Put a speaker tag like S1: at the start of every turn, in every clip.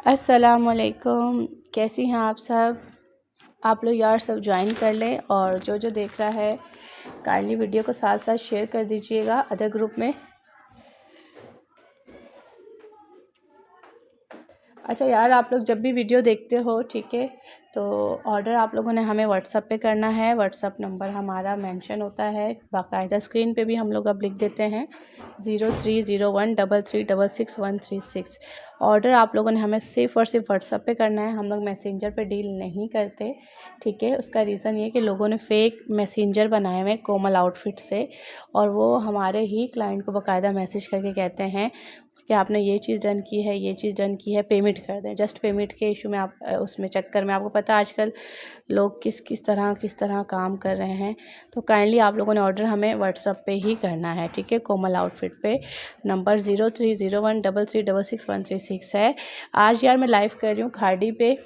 S1: अस्सलामुअलैकुम, कैसी हैं आप सब। आप लोग यार सब ज्वाइन कर लें और जो देख रहा है काइंडली वीडियो को साथ साथ शेयर कर दीजिएगा अदर ग्रुप में। अच्छा यार, आप लोग जब भी वीडियो देखते हो, ठीक है, तो ऑर्डर आप लोगों ने हमें व्हाट्सअप पे करना है। व्हाट्सअप नंबर हमारा मेंशन होता है बाकायदा, स्क्रीन पे भी हम लोग अब लिख देते हैं 030133666136। ऑर्डर आप लोगों ने हमें सिर्फ़ और सिर्फ व्हाट्सअप पे करना है। हम लोग मैसेंजर पे डील नहीं करते, ठीक है। उसका रीज़न ये कि लोगों ने फ़ेक मैसेंजर बनाए हुए कोमल आउटफिट से, और वो हमारे ही क्लाइंट को बाकायदा मैसेज करके कहते हैं कि आपने ये चीज़ डन की है, ये चीज़ डन की है, पेमेंट कर दें। जस्ट पेमेंट के इशू में आप उसमें चक्कर में, आपको पता है आजकल लोग किस तरह काम कर रहे हैं। तो काइंडली आप लोगों ने ऑर्डर हमें व्हाट्सअप पे ही करना है, ठीक है। कोमल आउटफिट पे नंबर 030133666136 है। आज यार मैं लाइव कर रही हूँ खाड़ी पे,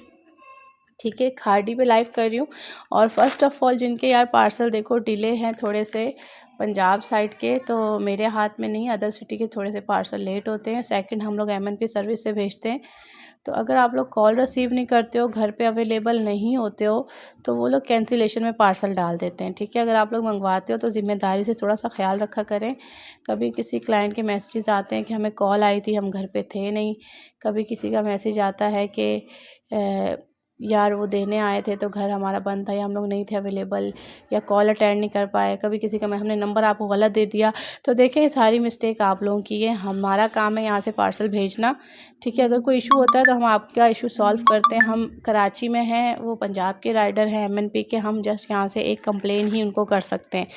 S1: ठीक है, खाड़ी पे लाइव कर रही हूँ। और फर्स्ट ऑफ़ ऑल जिनके यार पार्सल देखो डिले हैं थोड़े से पंजाब साइड के, तो मेरे हाथ में नहीं, अदर सिटी के थोड़े से पार्सल लेट होते हैं। सेकंड, हम लोग एमएनपी सर्विस से भेजते हैं, तो अगर आप लोग कॉल रिसीव नहीं करते हो, घर पे अवेलेबल नहीं होते हो, तो वो लोग कैंसिलेशन में पार्सल डाल देते हैं, ठीक है। अगर आप लोग मंगवाते हो तो ज़िम्मेदारी से थोड़ा सा ख्याल रखा करें। कभी किसी क्लाइंट के मैसेजेस आते हैं कि हमें कॉल आई थी, हम घर पे थे नहीं। कभी किसी का मैसेज आता है कि यार वो देने आए थे तो घर हमारा बंद था या हम लोग नहीं थे अवेलेबल, या कॉल अटेंड नहीं कर पाए। कभी किसी का हमने नंबर आपको गलत दे दिया। तो देखें, सारी मिस्टेक आप लोगों की है। हमारा काम है यहाँ से पार्सल भेजना, ठीक है। अगर कोई इशू होता है तो हम आपका इशू सॉल्व करते हैं। हम कराची में हैं, वो पंजाब के राइडर हैं एमएनपी के। हम जस्ट यहाँ से एक कंप्लेन ही उनको कर सकते हैं,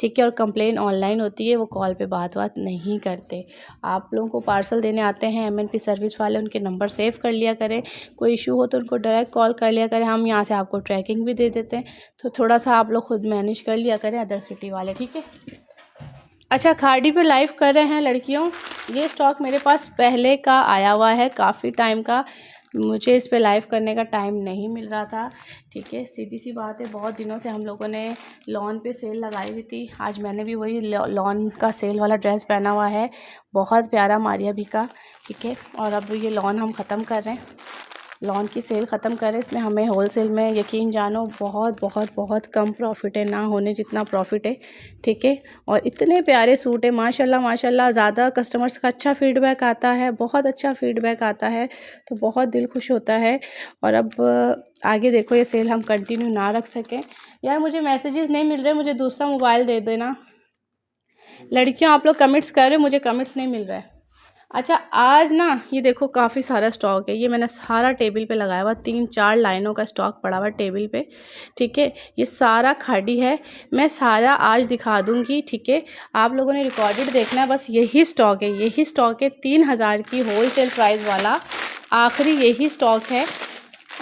S1: ठीक है। और कंप्लेन ऑनलाइन होती है, वो कॉल पे बात नहीं करते। आप लोगों को पार्सल देने आते हैं एमएनपी सर्विस वाले, उनके नंबर सेव कर लिया करें। कोई इशू हो तो उनको डायरेक्ट कॉल कर लिया करें, हम यहाँ से आपको ट्रैकिंग भी दे देते हैं। तो थोड़ा सा आप लोग खुद मैनेज कर लिया करें अदर सिटी वाले, ठीक है। अच्छा, खाड़ी पे लाइव कर रहे हैं लड़कियों। ये स्टॉक मेरे पास पहले का आया हुआ है, काफ़ी टाइम का। मुझे इस पे लाइव करने का टाइम नहीं मिल रहा था, ठीक है। सीधी सी बात है, बहुत दिनों से हम लोगों ने लॉन पे सेल लगाई हुई थी। आज मैंने भी वही लॉन का सेल वाला ड्रेस पहना हुआ है, बहुत प्यारा मारिया भी का, ठीक है। और अब ये लॉन हम ख़त्म कर रहे हैं, लॉन की सेल ख़त्म करें। इसमें हमें होलसेल में, यकीन जानो, बहुत बहुत बहुत कम प्रॉफिट है, ना होने जितना प्रॉफिट है, ठीक है। और इतने प्यारे सूट है, माशाल्लाह माशाल्लाह। ज़्यादा कस्टमर्स का अच्छा फ़ीडबैक आता है, बहुत अच्छा फ़ीडबैक आता है, तो बहुत दिल खुश होता है। और अब आगे देखो, ये सेल हम कंटिन्यू ना रख सकें। यार मुझे मैसेजेस नहीं मिल रहे, मुझे दूसरा मोबाइल दे देना। लड़कियों आप लोग कमेंट्स कर रहे हो, मुझे कमेंट्स नहीं मिल रहा है। अच्छा, आज ना ये देखो काफ़ी सारा स्टॉक है। ये मैंने सारा टेबल पे लगाया हुआ, 3-4 लाइनों का स्टॉक पड़ा हुआ टेबल पे, ठीक है। ये सारा खाड़ी है, मैं सारा आज दिखा दूंगी, ठीक है। आप लोगों ने रिकॉर्डेड देखना है, बस यही स्टॉक है, यही स्टॉक है। 3000 की होलसेल प्राइस वाला आखिरी यही स्टॉक है।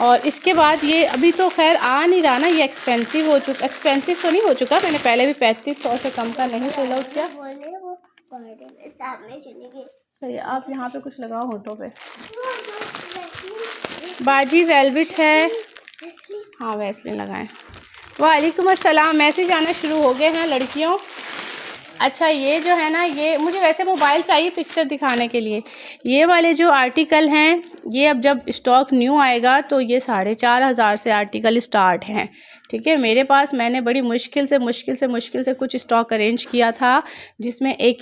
S1: और इसके बाद ये अभी तो खैर आ नहीं रहा ना, ये एक्सपेंसिव हो चुका। एक्सपेंसिव तो नहीं हो चुका, मैंने पहले भी 3500 से कम का नहीं सेल आउट किया। सही, आप यहाँ पे कुछ लगाओ होठों पे। बाजी वेलवेट है, हाँ वैसलीन लगाएं। वालेकुम अस्सलाम। मैसेज आना शुरू हो गए हैं लड़कियों। अच्छा, ये जो है ना, ये मुझे वैसे मोबाइल चाहिए पिक्चर दिखाने के लिए। ये वाले जो आर्टिकल हैं, ये अब जब स्टॉक न्यू आएगा तो ये 4500 से आर्टिकल स्टार्ट हैं, ठीक है। मेरे पास मैंने बड़ी मुश्किल से कुछ स्टॉक अरेंज किया था, जिसमें एक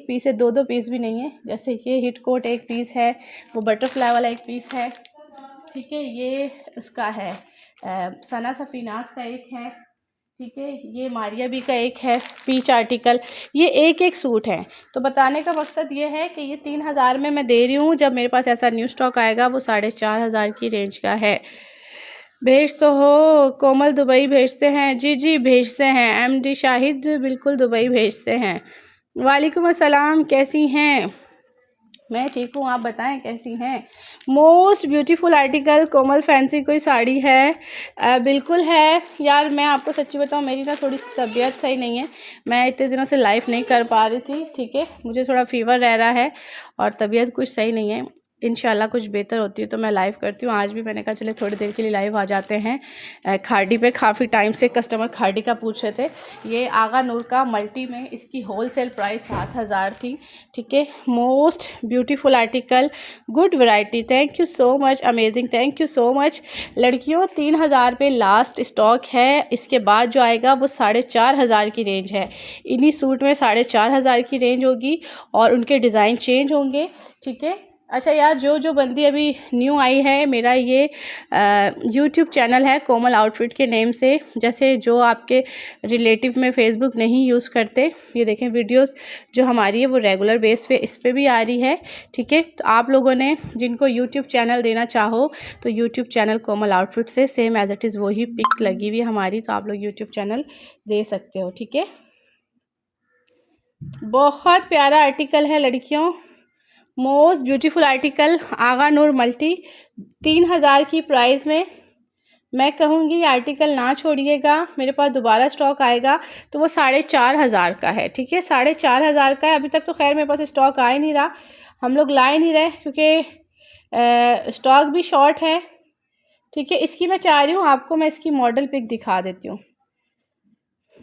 S1: पीस है, 2 पीस भी नहीं है। जैसे ये हिट कोट एक पीस है, वो बटरफ्लाई वाला एक पीस है, ठीक है। ये उसका है सना सफीनास का एक है, ठीक है। ये मारिया बी का एक है पीच आर्टिकल। ये एक सूट है। तो बताने का मकसद ये है कि ये 3000 में मैं दे रही हूँ। जब मेरे पास ऐसा न्यू स्टॉक आएगा वो 4500 की रेंज का है। भेज तो हो कोमल, दुबई भेजते हैं जी, जी भेजते हैं। एमडी शाहिद बिल्कुल दुबई भेजते हैं। वालेकुम अस्सलाम, कैसी हैं? मैं ठीक हूँ, आप बताएं कैसी हैं? मोस्ट ब्यूटीफुल आर्टिकल कोमल फैंसी कोई साड़ी है? बिल्कुल है यार। मैं आपको सच्ची बताऊँ, मेरी ना थोड़ी सी तबीयत सही नहीं है, मैं इतने दिनों से लाइव नहीं कर पा रही थी, ठीक है। मुझे थोड़ा फीवर रह रहा है और तबीयत कुछ सही नहीं है। इंशाल्लाह कुछ बेहतर होती है तो मैं लाइव करती हूँ। आज भी मैंने कहा चले थोड़ी देर के लिए लाइव आ जाते हैं। खाड़ी पे काफ़ी टाइम से कस्टमर खाड़ी का पूछ रहे थे। ये आगा नूर का मल्टी में इसकी होलसेल प्राइस 7,000 थी। ठीक है, most beautiful article, good variety, thank you so much, amazing, thank you so much. लड़कियों 3,000 पे लास्ट स्टॉक है, इसके बाद जो आएगा वो 4,500 की रेंज है। इन्हीं सूट में 4,500 की रेंज होगी और उनके डिज़ाइन चेंज होंगे। ठीक है, अच्छा यार, जो बंदी अभी न्यू आई है, मेरा ये यूट्यूब चैनल है कोमल आउटफिट के नेम से। जैसे जो आपके रिलेटिव में फ़ेसबुक नहीं यूज़ करते, ये देखें वीडियोस जो हमारी है वो रेगुलर बेस पे इस पे भी आ रही है। ठीक है, तो आप लोगों ने जिनको यूट्यूब चैनल देना चाहो तो यूट्यूब चैनल कोमल आउटफिट से सेम एज़ इट इज़ वही पिक लगी हुई है हमारी, तो आप लोग यूट्यूब चैनल दे सकते हो। ठीक है, बहुत प्यारा आर्टिकल है लड़कियों, मोस्ट ब्यूटीफुल आर्टिकल, आगा नूर मल्टी, 3,000 की प्राइस में। मैं कहूँगी आर्टिकल ना छोड़िएगा, मेरे पास दोबारा स्टॉक आएगा तो वो 4,500 का है। ठीक है, 4,500 का है। अभी तक तो खैर मेरे पास स्टॉक आ ही नहीं रहा, हम लोग ला ही नहीं रहे क्योंकि स्टॉक भी शॉर्ट है। ठीक है, इसकी मैं चाह रही हूँ आपको मैं इसकी मॉडल पिक दिखा देती हूँ।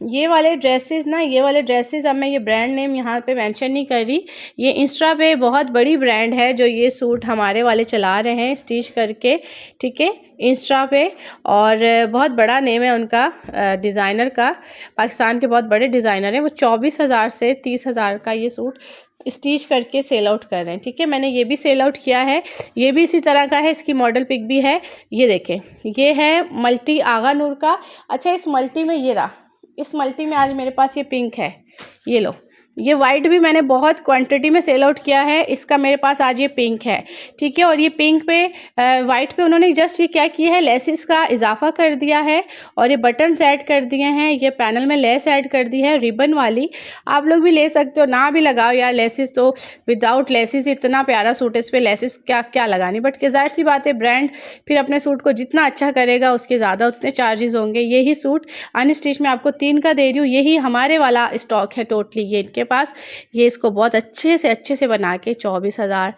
S1: ये वाले ड्रेसेस ना, ये वाले ड्रेसेस, अब मैं ये ब्रांड नेम यहाँ पे मेंशन नहीं कर रही, ये इंस्टा पे बहुत बड़ी ब्रांड है जो ये सूट हमारे वाले चला रहे हैं स्टिच करके। ठीक है, इंस्टा पे, और बहुत बड़ा नेम है उनका, डिज़ाइनर का, पाकिस्तान के बहुत बड़े डिज़ाइनर हैं। वो 24,000 से 30,000 का ये सूट स्टिच करके सेल आउट कर रहे हैं। ठीक है, मैंने ये भी सेल आउट किया है, ये भी इसी तरह का है, इसकी मॉडल पिक भी है। ये देखें, ये है मल्टी आगा नूर का। अच्छा, इस मल्टी में ये रहा, इस मल्टी में आज मेरे पास ये पिंक है, ये लो। ये वाइट भी मैंने बहुत क्वांटिटी में सेल आउट किया है, इसका मेरे पास आज ये पिंक है। ठीक है, और ये पिंक पे वाइट पे उन्होंने जस्ट ये क्या किया है, लेसिस का इजाफा कर दिया है और ये बटन्स ऐड कर दिए हैं, ये पैनल में लेस ऐड कर दी है रिबन वाली। आप लोग भी ले सकते हो, ना भी लगाओ यार लेसिस, तो विदाउट लेसिस इतना प्यारा सूट है, इस पर लेसिस क्या क्या लगानी। बट जाहिर सी बात है, ब्रांड फिर अपने सूट को जितना अच्छा करेगा उसके ज़्यादा उतने चार्जेस होंगे। यही सूट अनस्टिच में आपको 3 का दे रही हूँ, यही हमारे वाला स्टॉक है टोटली ये इनके पास। ये इसको बहुत अच्छे से बना के 24,000,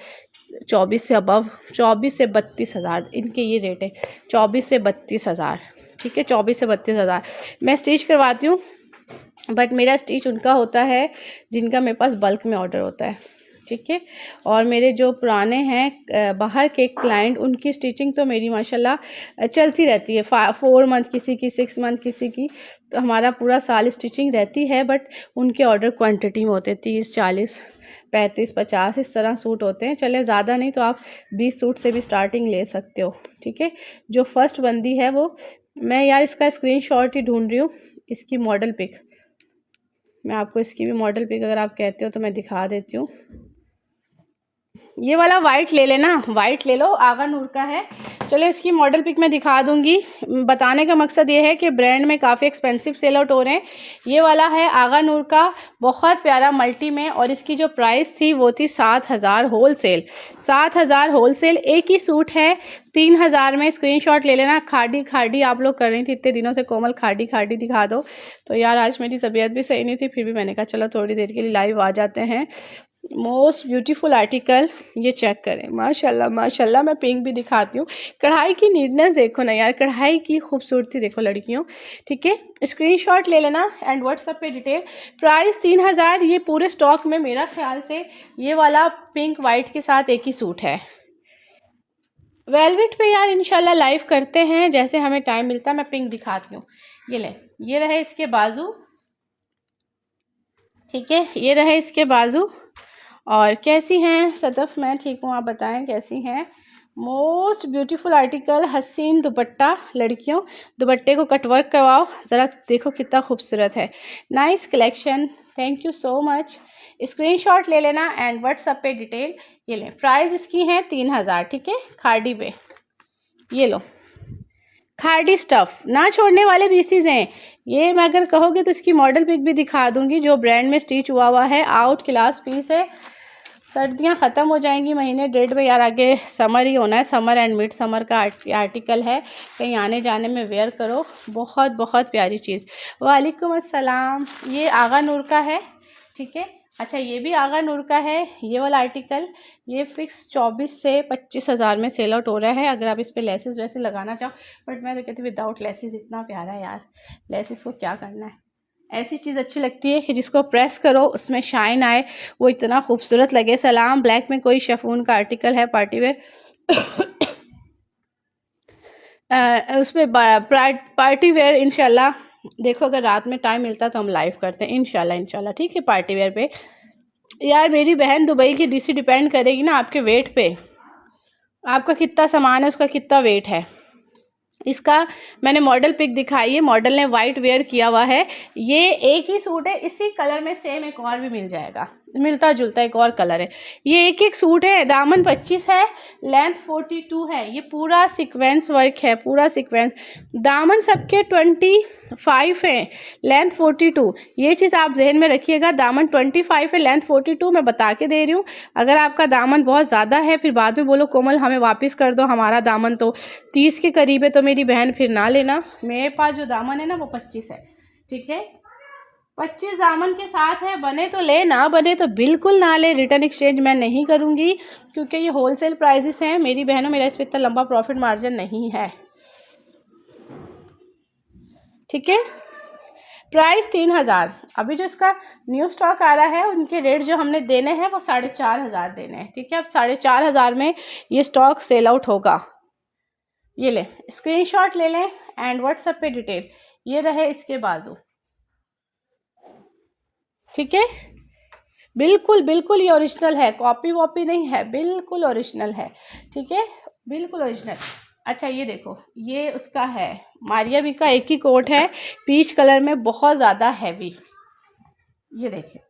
S1: 24 से अबव, 24 से 32,000 इनके ये रेट है, 24 से 32,000। ठीक है, 24 से 32,000 मैं स्टिच करवाती हूँ, बट मेरा स्टिच उनका होता है जिनका मेरे पास बल्क में ऑर्डर होता है। ठीक है, और मेरे जो पुराने हैं बाहर के क्लाइंट, उनकी स्टिचिंग तो मेरी माशाल्लाह चलती रहती है, 4 मंथ किसी की, 6 मंथ किसी की, तो हमारा पूरा साल स्टिचिंग रहती है। बट उनके ऑर्डर क्वांटिटी में होते हैं, 30, 40, 35, 50 इस तरह सूट होते हैं। चले ज़्यादा नहीं तो आप 20 सूट से भी स्टार्टिंग ले सकते हो। ठीक है, जो फर्स्ट बंदी है वो, मैं यार इसका स्क्रीनशॉट ही ढूंढ रही हूँ, इसकी मॉडल पिक, मैं आपको इसकी भी मॉडल पिक अगर आप कहते हो तो मैं दिखा देती हूँ। ये वाला वाइट ले लेना, वाइट ले लो, आगा नूर का है। चलो इसकी मॉडल पिक मैं दिखा दूंगी। बताने का मकसद ये है कि ब्रांड में काफ़ी एक्सपेंसिव सेल आउट हो रहे हैं। ये वाला है आगा नूर का, बहुत प्यारा मल्टी में, और इसकी जो प्राइस थी वो थी 7,000 होलसेल, 7,000 होलसेल। एक ही सूट है 3,000 में, स्क्रीनशॉट ले लेना। खाड़ी खाड़ी आप लोग कर रही थी इतने दिनों से, कोमल खाड़ी खाड़ी दिखा दो, तो यार आज मेरी तबीयत भी सही नहीं थी, फिर भी मैंने कहा चलो थोड़ी देर के लिए लाइव आ जाते हैं। मोस्ट ब्यूटीफुल आर्टिकल, ये चेक करें, माशाल्लाह माशाल्लाह। मैं पिंक भी दिखाती हूँ, कढ़ाई की नीटनेस देखो ना यार, कढ़ाई की खूबसूरती देखो लड़कियों। ठीक है, स्क्रीनशॉट ले लेना एंड व्हाट्सएप पे डिटेल। प्राइस 3,000, ये पूरे स्टॉक में मेरा ख्याल से ये वाला पिंक वाइट के साथ एक ही सूट है। वेलवेट पे यार इंशाल्लाह लाइव करते हैं, जैसे हमें टाइम मिलता है। मैं पिंक दिखाती हूँ, ये ले, ये रहे इसके बाजू। ठीक है, ये रहे इसके बाजू। और कैसी हैं सदफ? मैं ठीक हूँ, आप बताएं कैसी हैं? मोस्ट ब्यूटीफुल आर्टिकल, हसीन दुपट्टा। लड़कियों दुपट्टे को कटवर्क करवाओ, ज़रा देखो कितना खूबसूरत है, nice collection, thank you so much. Screenshot ले लेना एंड व्हाट्सएप पे डिटेल ये लें। प्राइस इसकी है 3,000। ठीक है, खाड़ी पे, ये लो, खाड़ी स्टफ़ ना छोड़ने वाले पीसीज हैं ये। मैं अगर कहोगे तो इसकी मॉडल पिक भी दिखा दूंगी, जो ब्रांड में स्टिच हुआ है, आउट क्लास पीस है। सर्दियां ख़त्म हो जाएंगी, महीने डेढ़ में यार, आगे समर ही होना है, समर एंड मिड समर का आर्टिकल है, कहीं आने जाने में वेयर करो, बहुत बहुत प्यारी चीज़। वालेकुम अस्सलाम, ये आगा नूर का है। ठीक है, अच्छा ये भी आगा नूर का है, ये वाला आर्टिकल। ये फिक्स 24 से 25 हज़ार में सेल आउट हो रहा है, अगर आप इस पे लेसेस वैसे लगाना चाहो। बट मैं तो कहती हूँ विदाउट लेसेस इतना प्यारा है यार, लेसेस को क्या करना है। ऐसी चीज़ अच्छी लगती है कि जिसको प्रेस करो उसमें शाइन आए, वो इतना खूबसूरत लगे। सलाम ब्लैक में कोई शेफून का आर्टिकल है पार्टी वेयर उसमें पार्टी वेयर इंशाल्लाह। देखो अगर रात में टाइम मिलता तो हम लाइव करते हैं इंशाल्लाह इंशाल्लाह, ठीक है। पार्टी वेयर पे यार मेरी बहन दुबई की डीसी डिपेंड करेगी ना आपके वेट पे, आपका कितना सामान है उसका कितना वेट है। इसका मैंने मॉडल पिक दिखाई है, मॉडल ने वाइट वेयर किया हुआ है। ये एक ही सूट है, इसी कलर में सेम एक और भी मिल जाएगा, मिलता जुलता एक और कलर है। ये एक एक सूट है, दामन 25 है, लेंथ 42 है। ये पूरा सीक्वेंस वर्क है, पूरा सीक्वेंस। दामन सबके 25 है, लेंथ 42। ये चीज़ आप जहन में रखिएगा, दामन 25 है, लेंथ 42। मैं बता के दे रही हूँ। अगर आपका दामन बहुत ज़्यादा है फिर बाद में बोलो कोमल हमें वापस कर दो, हमारा दामन तो 30 के करीब है, तो मेरी बहन फिर ना लेना। मेरे पास जो दामन है ना वो 25 है, ठीक है। 25 दामन के साथ है, बने तो ले, ना बने तो बिल्कुल ना ले। रिटर्न एक्सचेंज मैं नहीं करूँगी क्योंकि ये होलसेल प्राइसेस हैं मेरी बहनों, मेरा इस पर इतना लंबा प्रॉफिट मार्जिन नहीं है, ठीक है। प्राइस 3000। अभी जो इसका न्यू स्टॉक आ रहा है उनके रेट जो हमने देने हैं वो 4500 देने हैं, ठीक है। अब 4500 में ये स्टॉक सेल आउट होगा। ये ले स्क्रीनशॉट ले लें एंड व्हाट्सएप पे डिटेल। ये रहे इसके बाजू, ठीक है। बिल्कुल बिल्कुल ये ओरिजिनल है, कॉपी वॉपी नहीं है, बिल्कुल ओरिजिनल है, ठीक है, बिल्कुल ओरिजिनल। अच्छा ये देखो, ये उसका है मारिया भी का एक ही कोट है, पीच कलर में, बहुत ज़्यादा हैवी। ये देखिए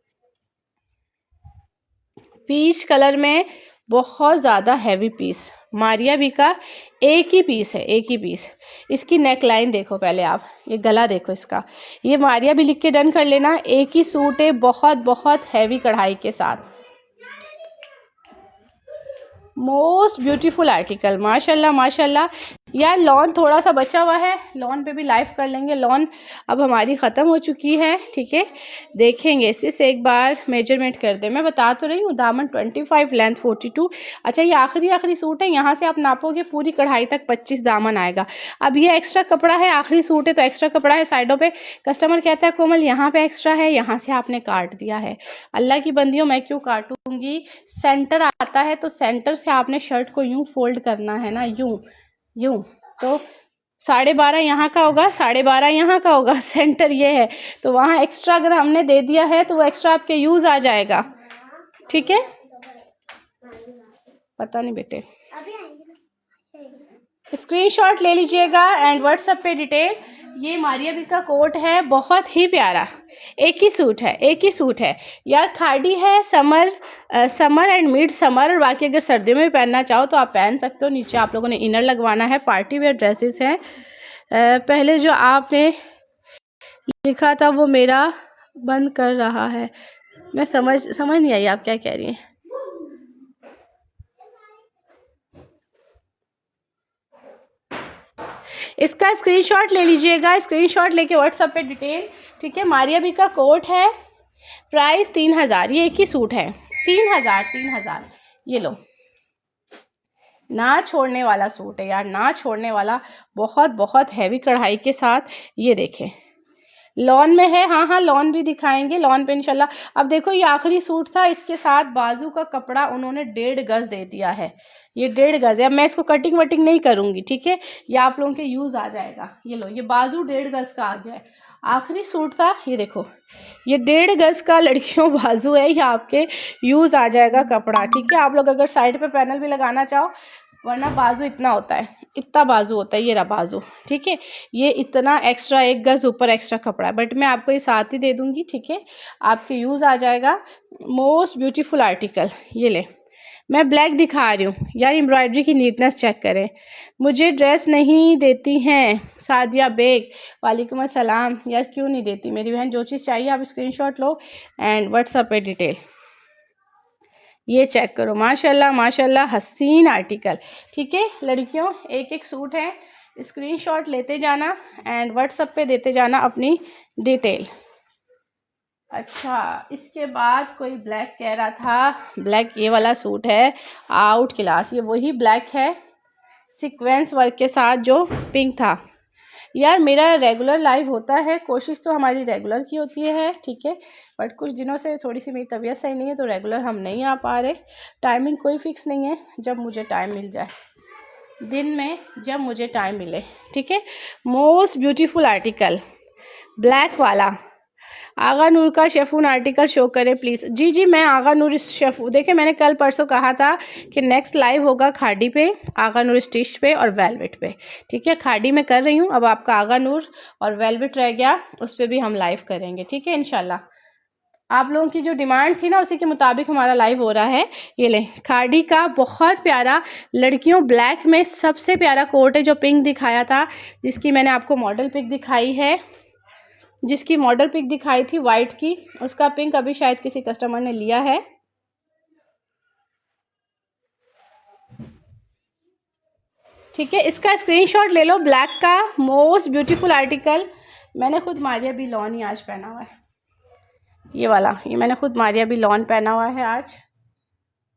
S1: पीच कलर में बहुत ज़्यादा हैवी पीस, मारिया भी का एक ही पीस है, एक ही पीस। इसकी नेक लाइन देखो पहले आप, ये गला देखो इसका। ये मारिया भी लिख के डन कर लेना, एक ही सूट है, बहुत बहुत हैवी कढ़ाई के साथ। मोस्ट ब्यूटीफुल आर्टिकल, माशाल्लाह माशाल्लाह। यार लॉन थोड़ा सा बचा हुआ है, लॉन पे भी लाइव कर लेंगे। लॉन अब हमारी ख़त्म हो चुकी है, ठीक है। देखेंगे इससे एक बार मेजरमेंट कर दे। मैं बता तो रही हूँ, दामन 25, लेंथ 42। अच्छा ये आखिरी सूट है, यहाँ से आप नापोगे पूरी कढ़ाई तक 25 दामन आएगा। अब ये एक्स्ट्रा कपड़ा है, आखिरी सूट है तो एक्स्ट्रा कपड़ा है साइडों पे। कस्टमर कहता है कोमल यहाँ पे एक्स्ट्रा है, यहाँ से आपने काट दिया है। अल्लाह की बंदियों मैं क्यों काटूंगी, सेंटर आता है तो सेंटर से आपने शर्ट को यूं फोल्ड करना है ना, यूं यूं। तो 12.5 यहाँ का होगा, 12.5 यहाँ का होगा, सेंटर ये है, तो वहाँ एक्स्ट्रा अगर हमने दे दिया है तो वो एक्स्ट्रा आपके यूज आ जाएगा, ठीक है। पता नहीं बेटे, स्क्रीनशॉट ले लीजिएगा एंड व्हाट्सएप पे डिटेल। ये मारिया बी का कोट है, बहुत ही प्यारा, एक ही सूट है, एक ही सूट है यार। खाड़ी है, समर एंड मिड समर, और बाकी अगर सर्दियों में पहनना चाहो तो आप पहन सकते हो। नीचे आप लोगों ने इनर लगवाना है, पार्टी वेयर ड्रेसेस हैं। पहले जो आपने लिखा था वो मेरा बंद कर रहा है, मैं समझ नहीं आई आप क्या कह रही हैं। इसका स्क्रीनशॉट ले लीजिएगा, स्क्रीनशॉट लेके व्हाट्सएप पे डिटेल, ठीक है। मारिया बी का कोट है, प्राइस 3000। ये एक ही सूट है, 3000। ये लो, ना छोड़ने वाला सूट है यार, ना छोड़ने वाला, बहुत बहुत हैवी कढ़ाई के साथ। ये देखें लॉन में है, हाँ हाँ लॉन भी दिखाएंगे, लॉन पे इंशाल्लाह। अब देखो ये आखिरी सूट था, इसके साथ बाजू का कपड़ा उन्होंने 1.5 गज दे दिया है, ये 1.5 गज है। अब मैं इसको कटिंग वटिंग नहीं करूंगी, ठीक है, ये आप लोगों के यूज आ जाएगा। ये लो, ये बाजू 1.5 गज का आ गया है, आखिरी सूट था। ये देखो ये 1.5 गज का लड़कियों बाजू है, ये आपके यूज आ जाएगा कपड़ा, ठीक है। आप लोग अगर साइड पे पैनल भी लगाना चाहो, वरना बाजू इतना होता है, इतना बाजू होता है, ये रहा बाजू, ठीक है। ये इतना एक्स्ट्रा 1 गज ऊपर एक्स्ट्रा कपड़ा है, बट मैं आपको ये साथ ही दे दूंगी, ठीक है, आपके यूज आ जाएगा। Most beautiful article. ये ले, मैं ब्लैक दिखा रही हूँ यार, एम्ब्रॉयडरी की नीटनेस चेक करें। मुझे ड्रेस नहीं देती हैं सादिया बेग, वालेकुम अस्सलाम। यार क्यों नहीं देती मेरी बहन, जो चीज़ चाहिए आप स्क्रीनशॉट लो एंड व्हाट्सएप पे डिटेल। ये चेक करो, माशाल्लाह माशाल्लाह, हसीन आर्टिकल, ठीक है। लड़कियों एक एक सूट है, स्क्रीनशॉट लेते जाना एंड व्हाट्सएप पे देते जाना अपनी डिटेल। अच्छा, इसके बाद कोई ब्लैक कह रहा था, ब्लैक ये वाला सूट है आउट क्लास, ये वही ब्लैक है सीक्वेंस वर्क के साथ जो पिंक था। यार मेरा रेगुलर लाइव होता है, कोशिश तो हमारी रेगुलर की होती है, ठीक है, बट कुछ दिनों से थोड़ी सी मेरी तबीयत सही नहीं है तो रेगुलर हम नहीं आ पा रहे। टाइमिंग कोई फिक्स नहीं है, जब मुझे टाइम मिल जाए, दिन में जब मुझे टाइम मिले, ठीक है। मोस्ट ब्यूटीफुल आर्टिकल ब्लैक वाला, आगा नूर का शेफून आर्टिकल शो करें प्लीज़। जी जी, मैं आगा नूर शेफू, देखिए मैंने कल परसों कहा था कि नेक्स्ट लाइव होगा खाड़ी पे, आगा नूर स्टिच पे और वेलवेट पे, ठीक है। खाड़ी में कर रही हूँ, अब आपका आगा नूर और वेलवेट रह गया, उस पर भी हम लाइव करेंगे, ठीक है इंशाल्लाह। आप लोगों की जो डिमांड थी ना उसी के मुताबिक हमारा लाइव हो रहा है। ये ले खाड़ी का बहुत प्यारा लड़कियों ब्लैक में सबसे प्यारा कोट है जो पिंक दिखाया था, जिसकी मैंने आपको मॉडल पिक दिखाई है, जिसकी मॉडल पिक दिखाई थी वाइट की, उसका पिंक अभी शायद किसी कस्टमर ने लिया है, ठीक है। इसका स्क्रीनशॉट ले लो, ब्लैक का मोस्ट ब्यूटीफुल आर्टिकल। मैंने खुद मारिया भी लॉन ही आज पहना हुआ है, ये वाला, ये मैंने खुद मारिया भी लॉन पहना हुआ है आज।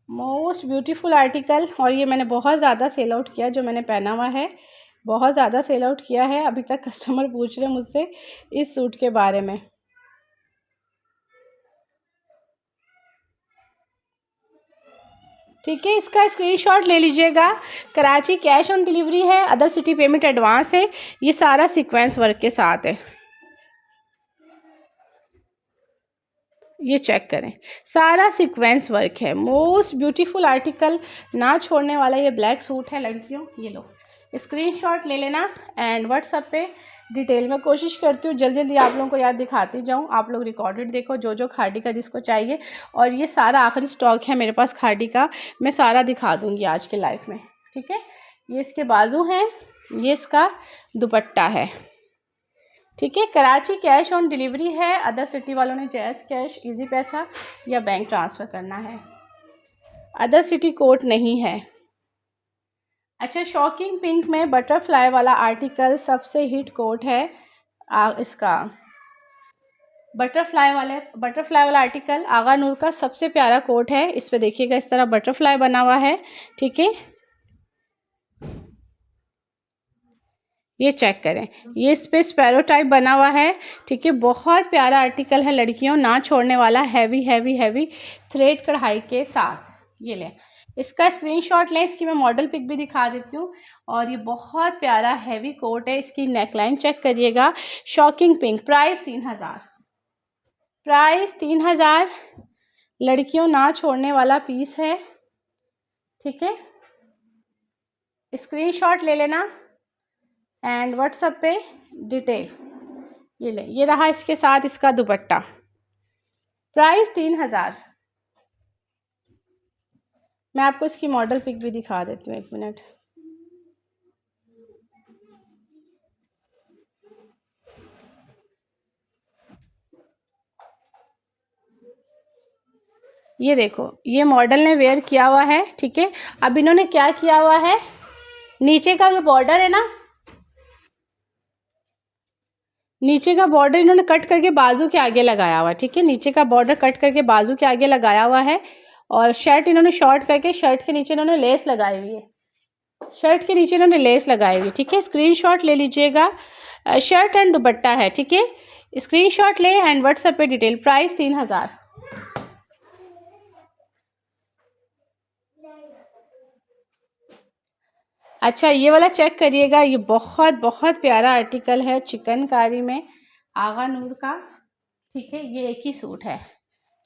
S1: मोस्ट ब्यूटीफुल आर्टिकल, और ये मैंने बहुत ज़्यादा सेल आउट किया, जो मैंने पहना हुआ है बहुत ज़्यादा सेल आउट किया है। अभी तक कस्टमर पूछ रहे हैं मुझसे इस सूट के बारे में, ठीक है। इसका स्क्रीनशॉट ले लीजिएगा। कराची कैश ऑन डिलीवरी है, अदर सिटी पेमेंट एडवांस है। ये सारा सीक्वेंस वर्क के साथ है, ये चेक करें, सारा सीक्वेंस वर्क है। मोस्ट ब्यूटीफुल आर्टिकल, ना छोड़ने वाला ये ब्लैक सूट है लड़कियों। ये लो स्क्रीनशॉट ले लेना एंड व्हाट्सएप पे डिटेल में कोशिश करती हूँ जल्दी जल्दी आप लोगों को यार दिखाती जाऊँ। आप लोग रिकॉर्डेड देखो, जो जो खाड़ी का जिसको चाहिए, और ये सारा आखिरी स्टॉक है मेरे पास खाड़ी का, मैं सारा दिखा दूँगी आज के लाइफ में, ठीक है। ये इसके बाजू हैं, ये इसका दुपट्टा है, ठीक है। कराची कैश ऑन डिलीवरी है, अदर सिटी वालों ने जैज़ कैश, इजी पैसा या बैंक ट्रांसफ़र करना है, अदर सिटी कोड नहीं है। अच्छा, शॉकिंग पिंक में बटरफ्लाई वाला आर्टिकल सबसे हिट कोट है। इसका बटरफ्लाई वाला आर्टिकल आगा नूर का सबसे प्यारा कोट है। इस पे देखिएगा इस तरह बटरफ्लाई बना हुआ है, ठीक है। ये चेक करें, ये इस पे स्पैरो टाइप बना हुआ है, ठीक है। बहुत प्यारा आर्टिकल है लड़कियों, ना छोड़ने वाला, हैवी हैवी हैवी थ्रेड कढ़ाई के साथ। ये लें, इसका स्क्रीनशॉट लें, इसकी मैं मॉडल पिक भी दिखा देती हूँ। और ये बहुत प्यारा हैवी कोट है, इसकी नेकलाइन चेक करिएगा, शॉकिंग पिंक, प्राइस 3000, प्राइस 3000। लड़कियों ना छोड़ने वाला पीस है, ठीक है। स्क्रीनशॉट ले लेना एंड व्हाट्सएप पे डिटेल। ये ले, ये रहा इसके साथ इसका दुपट्टा, प्राइस 3000। मैं आपको इसकी मॉडल पिक भी दिखा देती हूँ, एक मिनट। ये देखो, ये मॉडल ने वेयर किया हुआ है, ठीक है। अब इन्होंने क्या किया हुआ है, नीचे का जो बॉर्डर है ना, नीचे का बॉर्डर इन्होंने कट करके बाजू के आगे लगाया हुआ है, ठीक है। नीचे का बॉर्डर कट करके बाजू के आगे लगाया हुआ है, और शर्ट इन्होंने शॉर्ट करके शर्ट के नीचे इन्होंने लेस लगाई हुई है, शर्ट के नीचे इन्होंने लेस लगाई हुई, ठीक है। स्क्रीनशॉट ले लीजिएगा, शर्ट एंड दुपट्टा है, ठीक है। स्क्रीनशॉट ले एंड व्हाट्सएप पे डिटेल, प्राइस 3000। अच्छा, ये वाला चेक करिएगा, ये बहुत बहुत प्यारा आर्टिकल है चिकनकारी में, आगा नूर का, ठीक है। ये एक ही सूट है,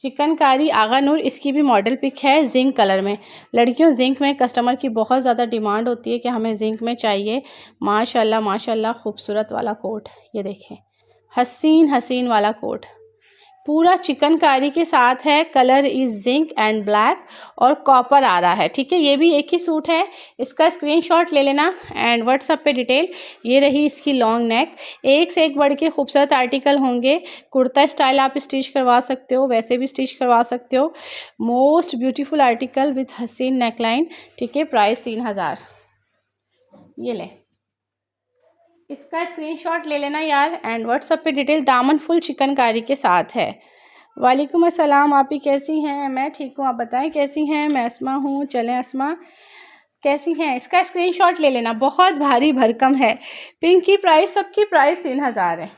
S1: चिकनकारी आगा नूर, इसकी भी मॉडल पिक है जिंक कलर में। लड़कियों जिंक में कस्टमर की बहुत ज़्यादा डिमांड होती है कि हमें जिंक में चाहिए। माशाल्लाह माशाल्लाह खूबसूरत वाला कोट, ये देखें, हसीन हसीन वाला कोट, पूरा चिकनकारी के साथ है, colour is zinc and black, और कॉपर आ रहा है, ठीक है। ये भी एक ही सूट है, इसका स्क्रीनशॉट ले लेना एंड व्हाट्सएप पे डिटेल। ये रही इसकी लॉन्ग नेक, एक से एक बढ़ के खूबसूरत आर्टिकल होंगे। कुर्ता स्टाइल आप स्टिच करवा सकते हो, वैसे भी स्टिच करवा सकते हो। मोस्ट ब्यूटीफुल आर्टिकल विथ हसीन नेकलाइन, ठीक है। प्राइस 3000। ये ले, इसका स्क्रीनशॉट ले लेना यार एंड व्हाट्सएप पे डिटेल। दामन फुल चिकनकारी के साथ है, वालेकुम अस्सलाम, आप ही कैसी हैं? मैं ठीक हूँ, आप बताएं कैसी हैं? मैं अस्मा हूँ। चलें अस्मा, कैसी हैं? इसका स्क्रीनशॉट ले लेना, बहुत भारी भरकम है। पिंक की प्राइस, सबकी प्राइस 3000 है।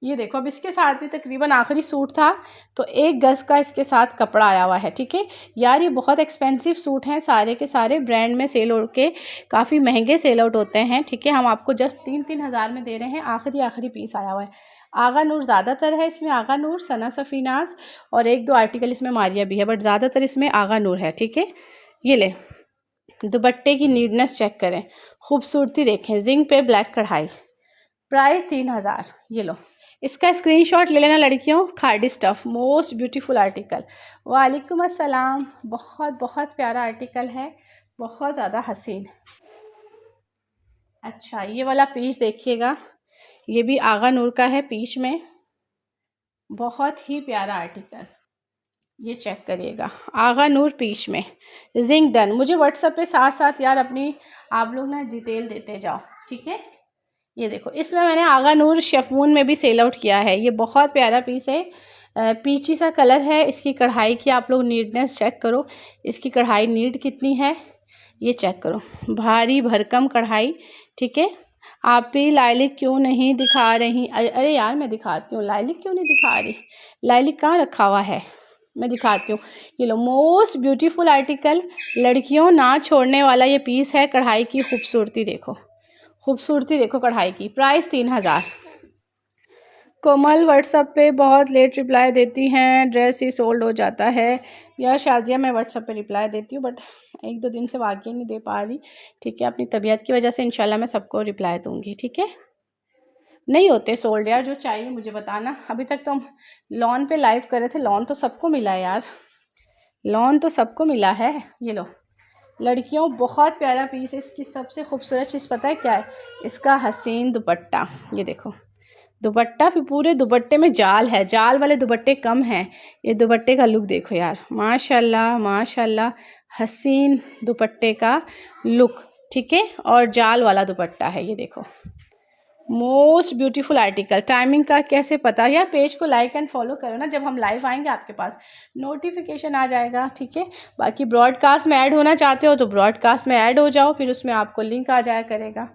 S1: ये देखो, अब इसके साथ भी तकरीबन आखिरी सूट था तो 1 गज़ का इसके साथ कपड़ा आया हुआ है। ठीक है यार, ये बहुत एक्सपेंसिव सूट हैं, सारे के सारे ब्रांड में सेल हो के काफ़ी महंगे सेल आउट होते हैं। ठीक है, हम आपको जस्ट 3-3 हज़ार में दे रहे हैं। आखिरी पीस आया हुआ है। आगा नूर ज़्यादातर है इसमें, आगा नूर, सना सफ़ीनाज और 1-2 आर्टिकल इसमें मारिया भी है, बट ज़्यादातर इसमें आगा नूर है। ठीक है, ये ले, दुपट्टे की नीटनेस चेक करें, खूबसूरती देखें, जिंक पे ब्लैक कढ़ाई, प्राइस 3000। ये लो, इसका स्क्रीनशॉट ले लेना लड़कियों। Khadi stuff, most beautiful article. वालेकुम अस्सलाम, बहुत बहुत प्यारा आर्टिकल है, बहुत ज़्यादा हसीन। अच्छा, ये वाला पीस देखिएगा, ये भी आगा नूर का है पीच में, बहुत ही प्यारा आर्टिकल। ये चेक करिएगा, आगा नूर पीच में, जिंक डन। मुझे व्हाट्सएप पे साथ साथ यार अपनी आप लोग ना डिटेल देते जाओ। ठीक है, ये देखो, इसमें मैंने आगा नूर शेफून में भी सेल आउट किया है। ये बहुत प्यारा पीस है, पीची सा कलर है। इसकी कढ़ाई की आप लोग नीटनेस चेक करो, इसकी कढ़ाई नीट कितनी है ये चेक करो, भारी भरकम कढ़ाई। ठीक है, आप भी लाइलिक क्यों नहीं दिखा रही? अरे यार, मैं दिखाती हूँ, लाइलिक क्यों नहीं दिखा रही? लाइलिक कहाँ रखा हुआ है, मैं दिखाती हूँ। ये लो, मोस्ट ब्यूटीफुल आर्टिकल, लड़कियों ना छोड़ने वाला ये पीस है। कढ़ाई की खूबसूरती देखो, खूबसूरती देखो कढ़ाई की, प्राइस 3000। कोमल व्हाट्सएप पे बहुत लेट रिप्लाई देती हैं, ड्रेस ही सोल्ड हो जाता है। यार शाजिया, मैं व्हाट्सएप पे रिप्लाई देती हूँ, बट 1-2 दिन से वाकई नहीं दे पा रही। ठीक है, अपनी तबीयत की वजह से इंशाल्लाह मैं सबको रिप्लाई दूँगी। ठीक है, नहीं होते सोल्ड यार, जो चाहिए मुझे बताना। अभी तक तो हम लॉन पे लाइव कर रहे थे, लॉन तो सबको मिला है यार, लॉन तो सबको मिला है। ये लो लड़कियों, बहुत प्यारा पीस है। इसकी सबसे खूबसूरत चीज़ पता है क्या है? इसका हसीन दुपट्टा। ये देखो, दुपट्टा भी पूरे दुपट्टे में जाल है, जाल वाले दुपट्टे कम हैं। ये दुपट्टे का लुक देखो यार, माशाल्लाह माशाल्लाह, हसीन दुपट्टे का लुक। ठीक है, और जाल वाला दुपट्टा है। ये देखो, मोस्ट ब्यूटीफुल आर्टिकल। टाइमिंग का कैसे पता? यार पेज को लाइक एंड फॉलो करो ना, जब हम लाइव आएंगे आपके पास नोटिफिकेशन आ जाएगा। ठीक है, बाकी ब्रॉडकास्ट में ऐड होना चाहते हो तो ब्रॉडकास्ट में ऐड हो जाओ, फिर उसमें आपको लिंक आ जाया करेगा।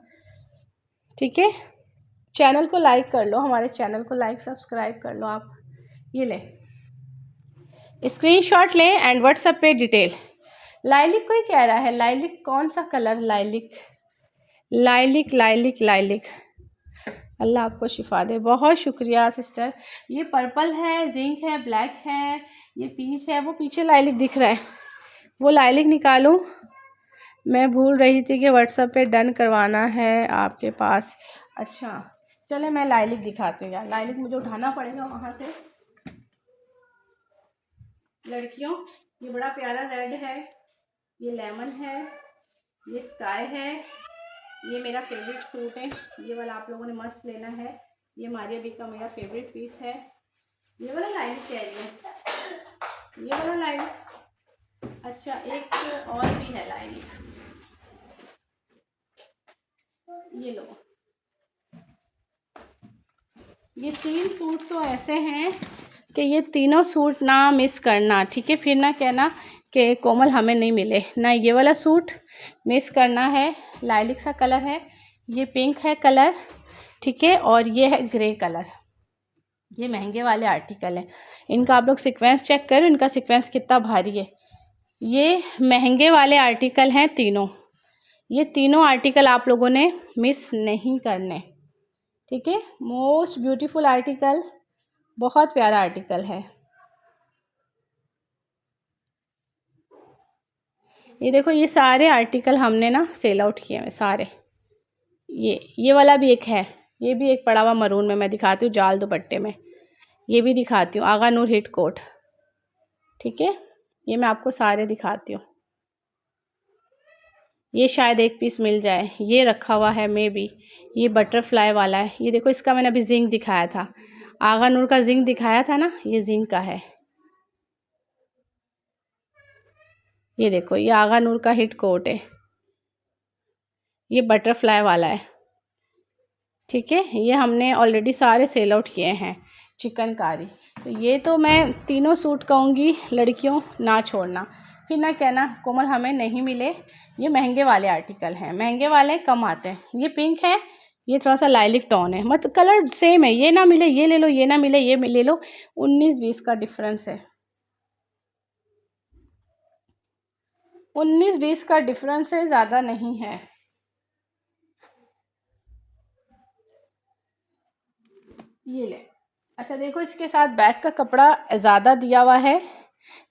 S1: ठीक है, चैनल को लाइक कर लो, हमारे चैनल को लाइक सब्सक्राइब कर लो आप। ये ले, स्क्रीनशॉट ले एंड व्हाट्सएप पे डिटेल। लाइलिक कोई कह रहा है, लाइलिक कौन सा colour? Lilac lilac lilac lilac, अल्लाह आपको शिफा दे। बहुत शुक्रिया सिस्टर। ये पर्पल है, जिंक है, ब्लैक है, ये पीच है। वो पीछे लाइलिक दिख रहा है, वो लाइलिक निकालूं? मैं भूल रही थी कि व्हाट्सएप पे डन करवाना है आपके पास। अच्छा चले, मैं लाइलिक दिखाती हूँ यार, लाइलिक मुझे उठाना पड़ेगा वहाँ से। लड़कियों, ये बड़ा प्यारा रेड है, ये लेमन है, ये स्काई है, ये मेरा फेवरेट सूट है। ये वाला आप लोगों ने मस्त लेना है, ये मारिया बी का मेरा फेवरेट पीस है। ये वाला लाइनिंग कह रही है, ये वाला लाइनिंग। अच्छा, एक और भी है लाइनिंग, ये लो। ये 3 सूट तो ऐसे हैं कि ये तीनों सूट ना मिस करना। ठीक है, फिर ना कहना कि कोमल हमें नहीं मिले ना। ये वाला सूट मिस करना है, लाइलिक सा कलर है, ये पिंक है कलर। ठीक है, और ये है ग्रे कलर। ये महंगे वाले आर्टिकल हैं, इनका आप लोग सीक्वेंस चेक करो, इनका सीक्वेंस कितना भारी है। ये महंगे वाले आर्टिकल हैं तीनों, ये तीनों आर्टिकल आप लोगों ने मिस नहीं करने। ठीक है, मोस्ट ब्यूटीफुल आर्टिकल, बहुत प्यारा आर्टिकल है। ये देखो, ये सारे आर्टिकल हमने ना सेल आउट किए हैं सारे। ये वाला भी एक है, ये भी एक पड़ा हुआ मरून में, मैं दिखाती हूँ जाल दुपट्टे में, ये भी दिखाती हूँ, आगा नूर हिट कोट। ठीक है, ये मैं आपको सारे दिखाती हूँ। ये शायद एक पीस मिल जाए, ये रखा हुआ है मे बी, ये बटरफ्लाई वाला है। ये देखो, इसका मैंने अभी जिंक दिखाया था, आगा नूर का जिंक दिखाया था ना, ये जिंक का है। ये देखो, ये आगा नूर का हिट कोट है, ये बटरफ्लाई वाला है। ठीक है, ये हमने ऑलरेडी सारे सेल आउट किए हैं। चिकनकारी। तो ये तो मैं तीनों सूट कहूँगी लड़कियों ना छोड़ना, फिर ना कहना कोमल हमें नहीं मिले। ये महंगे वाले आर्टिकल हैं, महंगे वाले कम आते हैं। ये पिंक है, ये थोड़ा सा लाइलिक टोन है, मतलब कलर सेम है, ये ना मिले ये ले लो, ये ना मिले ये ले लो। 19-20 का डिफरेंस है, 19-20 का डिफरेंस है, ज़्यादा नहीं है। ये ले। अच्छा देखो, इसके साथ बैग का कपड़ा ज़्यादा दिया हुआ है,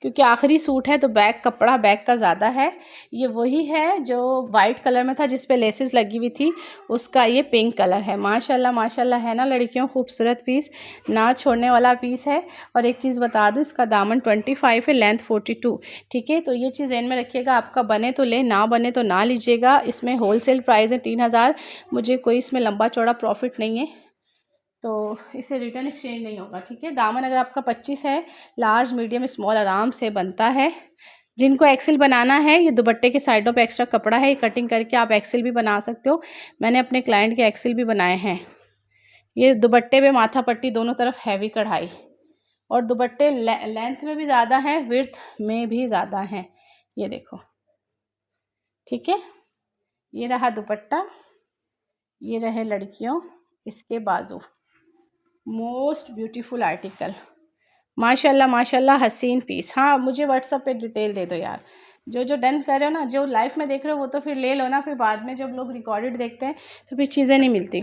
S1: क्योंकि आखिरी सूट है तो बैग कपड़ा बैग का ज़्यादा है। ये वही है जो वाइट कलर में था जिस पे लेसेस लगी हुई थी, उसका ये पिंक कलर है। माशाल्लाह माशाल्लाह है ना लड़कियों, खूबसूरत पीस, ना छोड़ने वाला पीस है। और एक चीज़ बता दूँ, इसका दामन 25 है, लेंथ 42। ठीक है, तो ये चीज़ ध्यान में रखिएगा, आपका बने तो ले, ना बने तो ना लीजिएगा। इसमें होलसेल प्राइस है 3000, मुझे कोई इसमें लंबा चौड़ा प्रॉफिट नहीं है, तो इसे रिटर्न एक्सचेंज नहीं होगा। ठीक है, दामन अगर आपका 25 है, लार्ज मीडियम स्मॉल आराम से बनता है। जिनको एक्सेल बनाना है, ये दुपट्टे के साइडों पे एक्स्ट्रा कपड़ा है, ये कटिंग करके आप एक्सेल भी बना सकते हो। मैंने अपने क्लाइंट के एक्सेल भी बनाए हैं। ये दुपट्टे पे माथा पट्टी दोनों तरफ हैवी कढ़ाई, और दुपट्टे लेंथ में भी ज़्यादा है, विड्थ में भी ज़्यादा है। ये देखो, ठीक है, ये रहा दुपट्टा, ये रहे लड़कियों इसके बाजू। मोस्ट ब्यूटीफुल आर्टिकल, माशाल्लाह माशाल्लाह, हसीन पीस। हाँ, मुझे व्हाट्सअप पे डिटेल दे दो यार, जो डन कर रहे हो ना, जो लाइव में देख रहे हो वो तो फिर ले लो ना, फिर बाद में जब लोग रिकॉर्डेड देखते हैं तो फिर चीज़ें नहीं मिलती।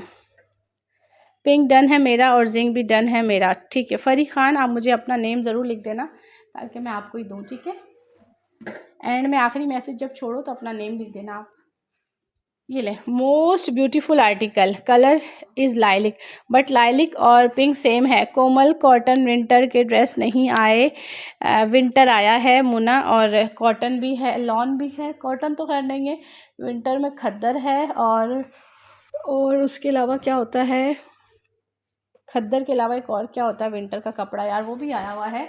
S1: पिंक डन है मेरा और जिंक भी डन है मेरा। ठीक है फरी खान, आप मुझे अपना नेम ज़रूर लिख देना ताकि मैं आपको ही दूँ। ठीक है, एंड में आखिरी मैसेज जब छोड़ो तो अपना नेम लिख देना आप। ये ले, most beautiful article, colour is lilac, but lilac और पिंक सेम है। कोमल कॉटन विंटर के ड्रेस नहीं आए, विंटर आया है मुना, और कॉटन भी है, लॉन भी है। कॉटन तो खैर नहीं है, विंटर में खद्दर है, और उसके अलावा क्या होता है, खद्दर के अलावा एक और क्या होता है विंटर का कपड़ा यार, वो भी आया हुआ है।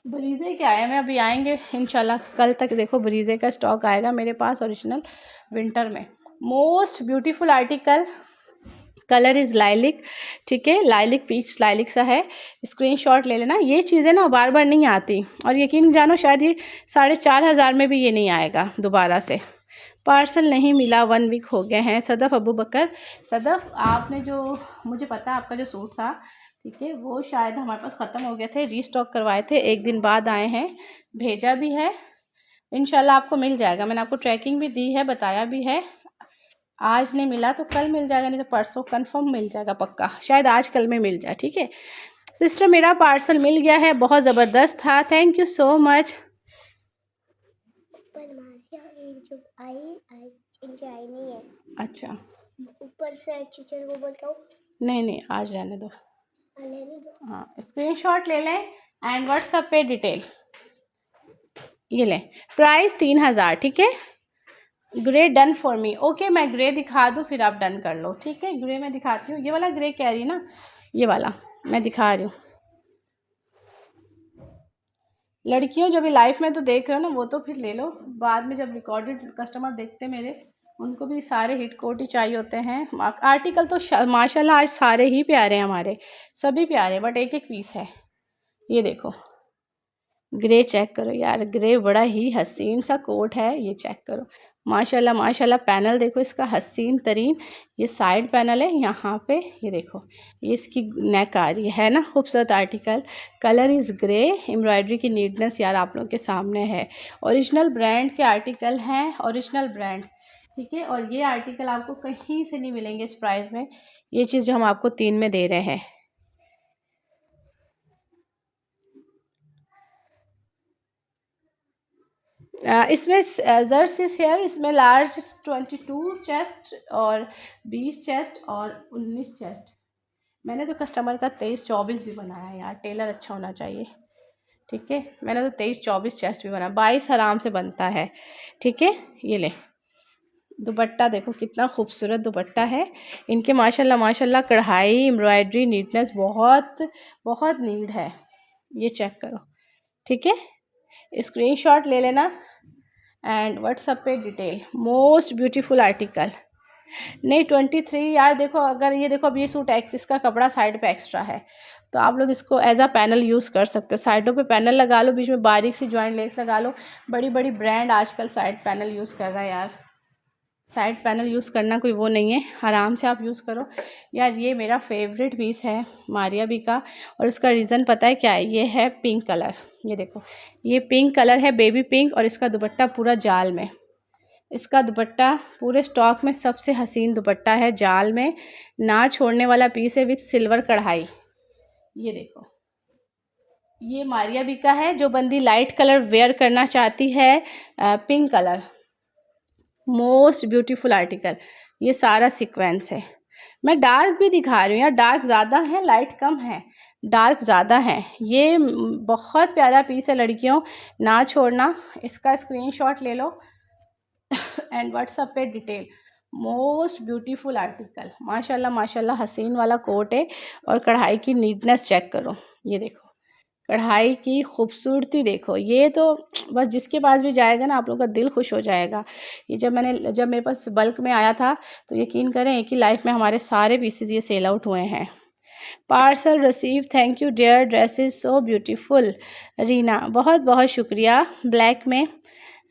S1: ब्रीजे के आए हैं, अभी आएंगे इंशाल्लाह, कल तक देखो ब्रीजे का स्टॉक आएगा मेरे पास ओरिजिनल विंटर में। Most beautiful article, colour is lilac. ठीक है, लाइलिक पीच लाइलिक सा है, स्क्रीनशॉट ले लेना। ये चीज़ें ना बार बार नहीं आती, और यकीन जानो शायद ये 4500 में भी ये नहीं आएगा दोबारा से। पार्सल नहीं मिला, 1 वीक हो गए हैं। सदफ़ अबू बकर, सदफ़ आपने जो, मुझे पता है आपका जो सूट था, ठीक है, वो शायद हमारे पास ख़त्म हो गए थे, रीस्टॉक करवाए थे, 1 दिन बाद आए हैं, भेजा भी है, इंशाल्लाह आपको मिल जाएगा। मैंने आपको ट्रैकिंग भी दी है, बताया भी है। आज नहीं मिला तो कल मिल जाएगा, नहीं तो परसों कंफर्म मिल जाएगा पक्का, शायद आज कल में मिल जाए। ठीक है सिस्टर, मेरा पार्सल मिल गया है, बहुत ज़बरदस्त था, थैंक यू सो मच। नहीं है, अच्छा ऊपर से टीचर को बोलता नहीं आज रहने दो, हाँ स्क्रीनशॉट ले लें एंड व्हाट्सएप पे डिटेल। ये लें, प्राइस 3000। ठीक है, grey done for me. Okay, मैं ग्रे दिखा दूँ फिर आप डन कर लो। ठीक है, ग्रे मैं दिखाती हूँ, ये वाला ग्रे कह रही ना, ये वाला मैं दिखा रही हूँ। लड़कियों जो भी लाइफ में तो देख रहे हो ना, वो तो फिर ले लो, बाद में जब रिकॉर्डेड कस्टमर देखते मेरे, उनको भी सारे हिट कोट ही चाहिए होते हैं। आर्टिकल तो माशाल्लाह आज सारे ही प्यारे हैं, हमारे सभी प्यारे, बट एक एक पीस है। ये देखो ग्रे चेक करो यार, ग्रे बड़ा ही हसीन सा कोट है, ये चेक करो माशाल्लाह माशाल्लाह। पैनल देखो इसका हसीन तरीन, ये साइड पैनल है यहाँ पे, ये देखो ये इसकी नेक आ रही है ना, खूबसूरत article. Colour is grey, embroidery की नीटनेस यार आप लोगों के सामने है। ओरिजिनल ब्रांड के आर्टिकल हैं, ओरिजिनल ब्रांड। ठीक है, और ये आर्टिकल आपको कहीं से नहीं मिलेंगे इस प्राइस में, ये चीज़ जो हम आपको 3 में दे रहे हैं। इसमें जर्सिस हेयर, इसमें लार्ज 22 चेस्ट और 20 चेस्ट और 19 चेस्ट। मैंने तो कस्टमर का 23-24 भी बनाया है यार, टेलर अच्छा होना चाहिए। ठीक है, मैंने तो 23-24 चेस्ट भी बनाया, 22 आराम से बनता है। ठीक है, ये ले दुपट्टा देखो कितना खूबसूरत दुपट्टा है इनके, माशाल्लाह माशाल्लाह, कढ़ाई एम्ब्रॉयडरी नीटनेस बहुत बहुत नीड है, ये चेक करो। ठीक है, स्क्रीनशॉट ले लेना एंड व्हाट्सएप पे डिटेल। मोस्ट ब्यूटीफुल आर्टिकल, नहीं 23 यार देखो, अगर ये देखो अब ये सूट इसका कपड़ा साइड पे एक्स्ट्रा है, तो आप लोग इसको एज अ पैनल यूज़ कर सकते हो। साइडों पे पैनल लगा लो, बीच में बारीक सी जॉइंट लेस लगा लो। बड़ी बड़ी ब्रांड आजकल साइड पैनल यूज़ कर रहा है यार। साइड पैनल यूज़ करना कोई वो नहीं है, आराम से आप यूज़ करो यार। ये मेरा फेवरेट पीस है मारिया बी का, और उसका रीज़न पता है क्या है? ये है पिंक कलर। ये देखो, ये पिंक कलर है, बेबी पिंक, और इसका दुपट्टा पूरा जाल में। इसका दुपट्टा पूरे स्टॉक में सबसे हसीन दुपट्टा है, जाल में ना छोड़ने वाला पीस है, विथ सिल्वर कढ़ाई। ये देखो, ये मारिया बी का है। जो बंदी लाइट कलर वेयर करना चाहती है, pink colour, most beautiful article. ये सारा सीक्वेंस है। मैं डार्क भी दिखा रही हूँ यार, डार्क ज़्यादा है, लाइट कम है, डार्क ज़्यादा है। ये बहुत प्यारा पीस है लड़कियों, ना छोड़ना। इसका स्क्रीनशॉट ले लो एंड व्हाट्सएप पे डिटेल। मोस्ट ब्यूटीफुल आर्टिकल, माशाल्लाह माशाल्लाह, हसीन वाला कोट है। और कढ़ाई की नीटनेस चेक करो, ये देखो कढ़ाई की खूबसूरती देखो। ये तो बस जिसके पास भी जाएगा ना, आप लोगों का दिल खुश हो जाएगा। ये जब मेरे पास बल्क में आया था, तो यकीन करें एक ही लाइफ में हमारे सारे पीसेस ये सेल आउट हुए हैं। Parcel receive, thank you dear, dress is so beautiful. Reena, बहुत बहुत शुक्रिया। ब्लैक में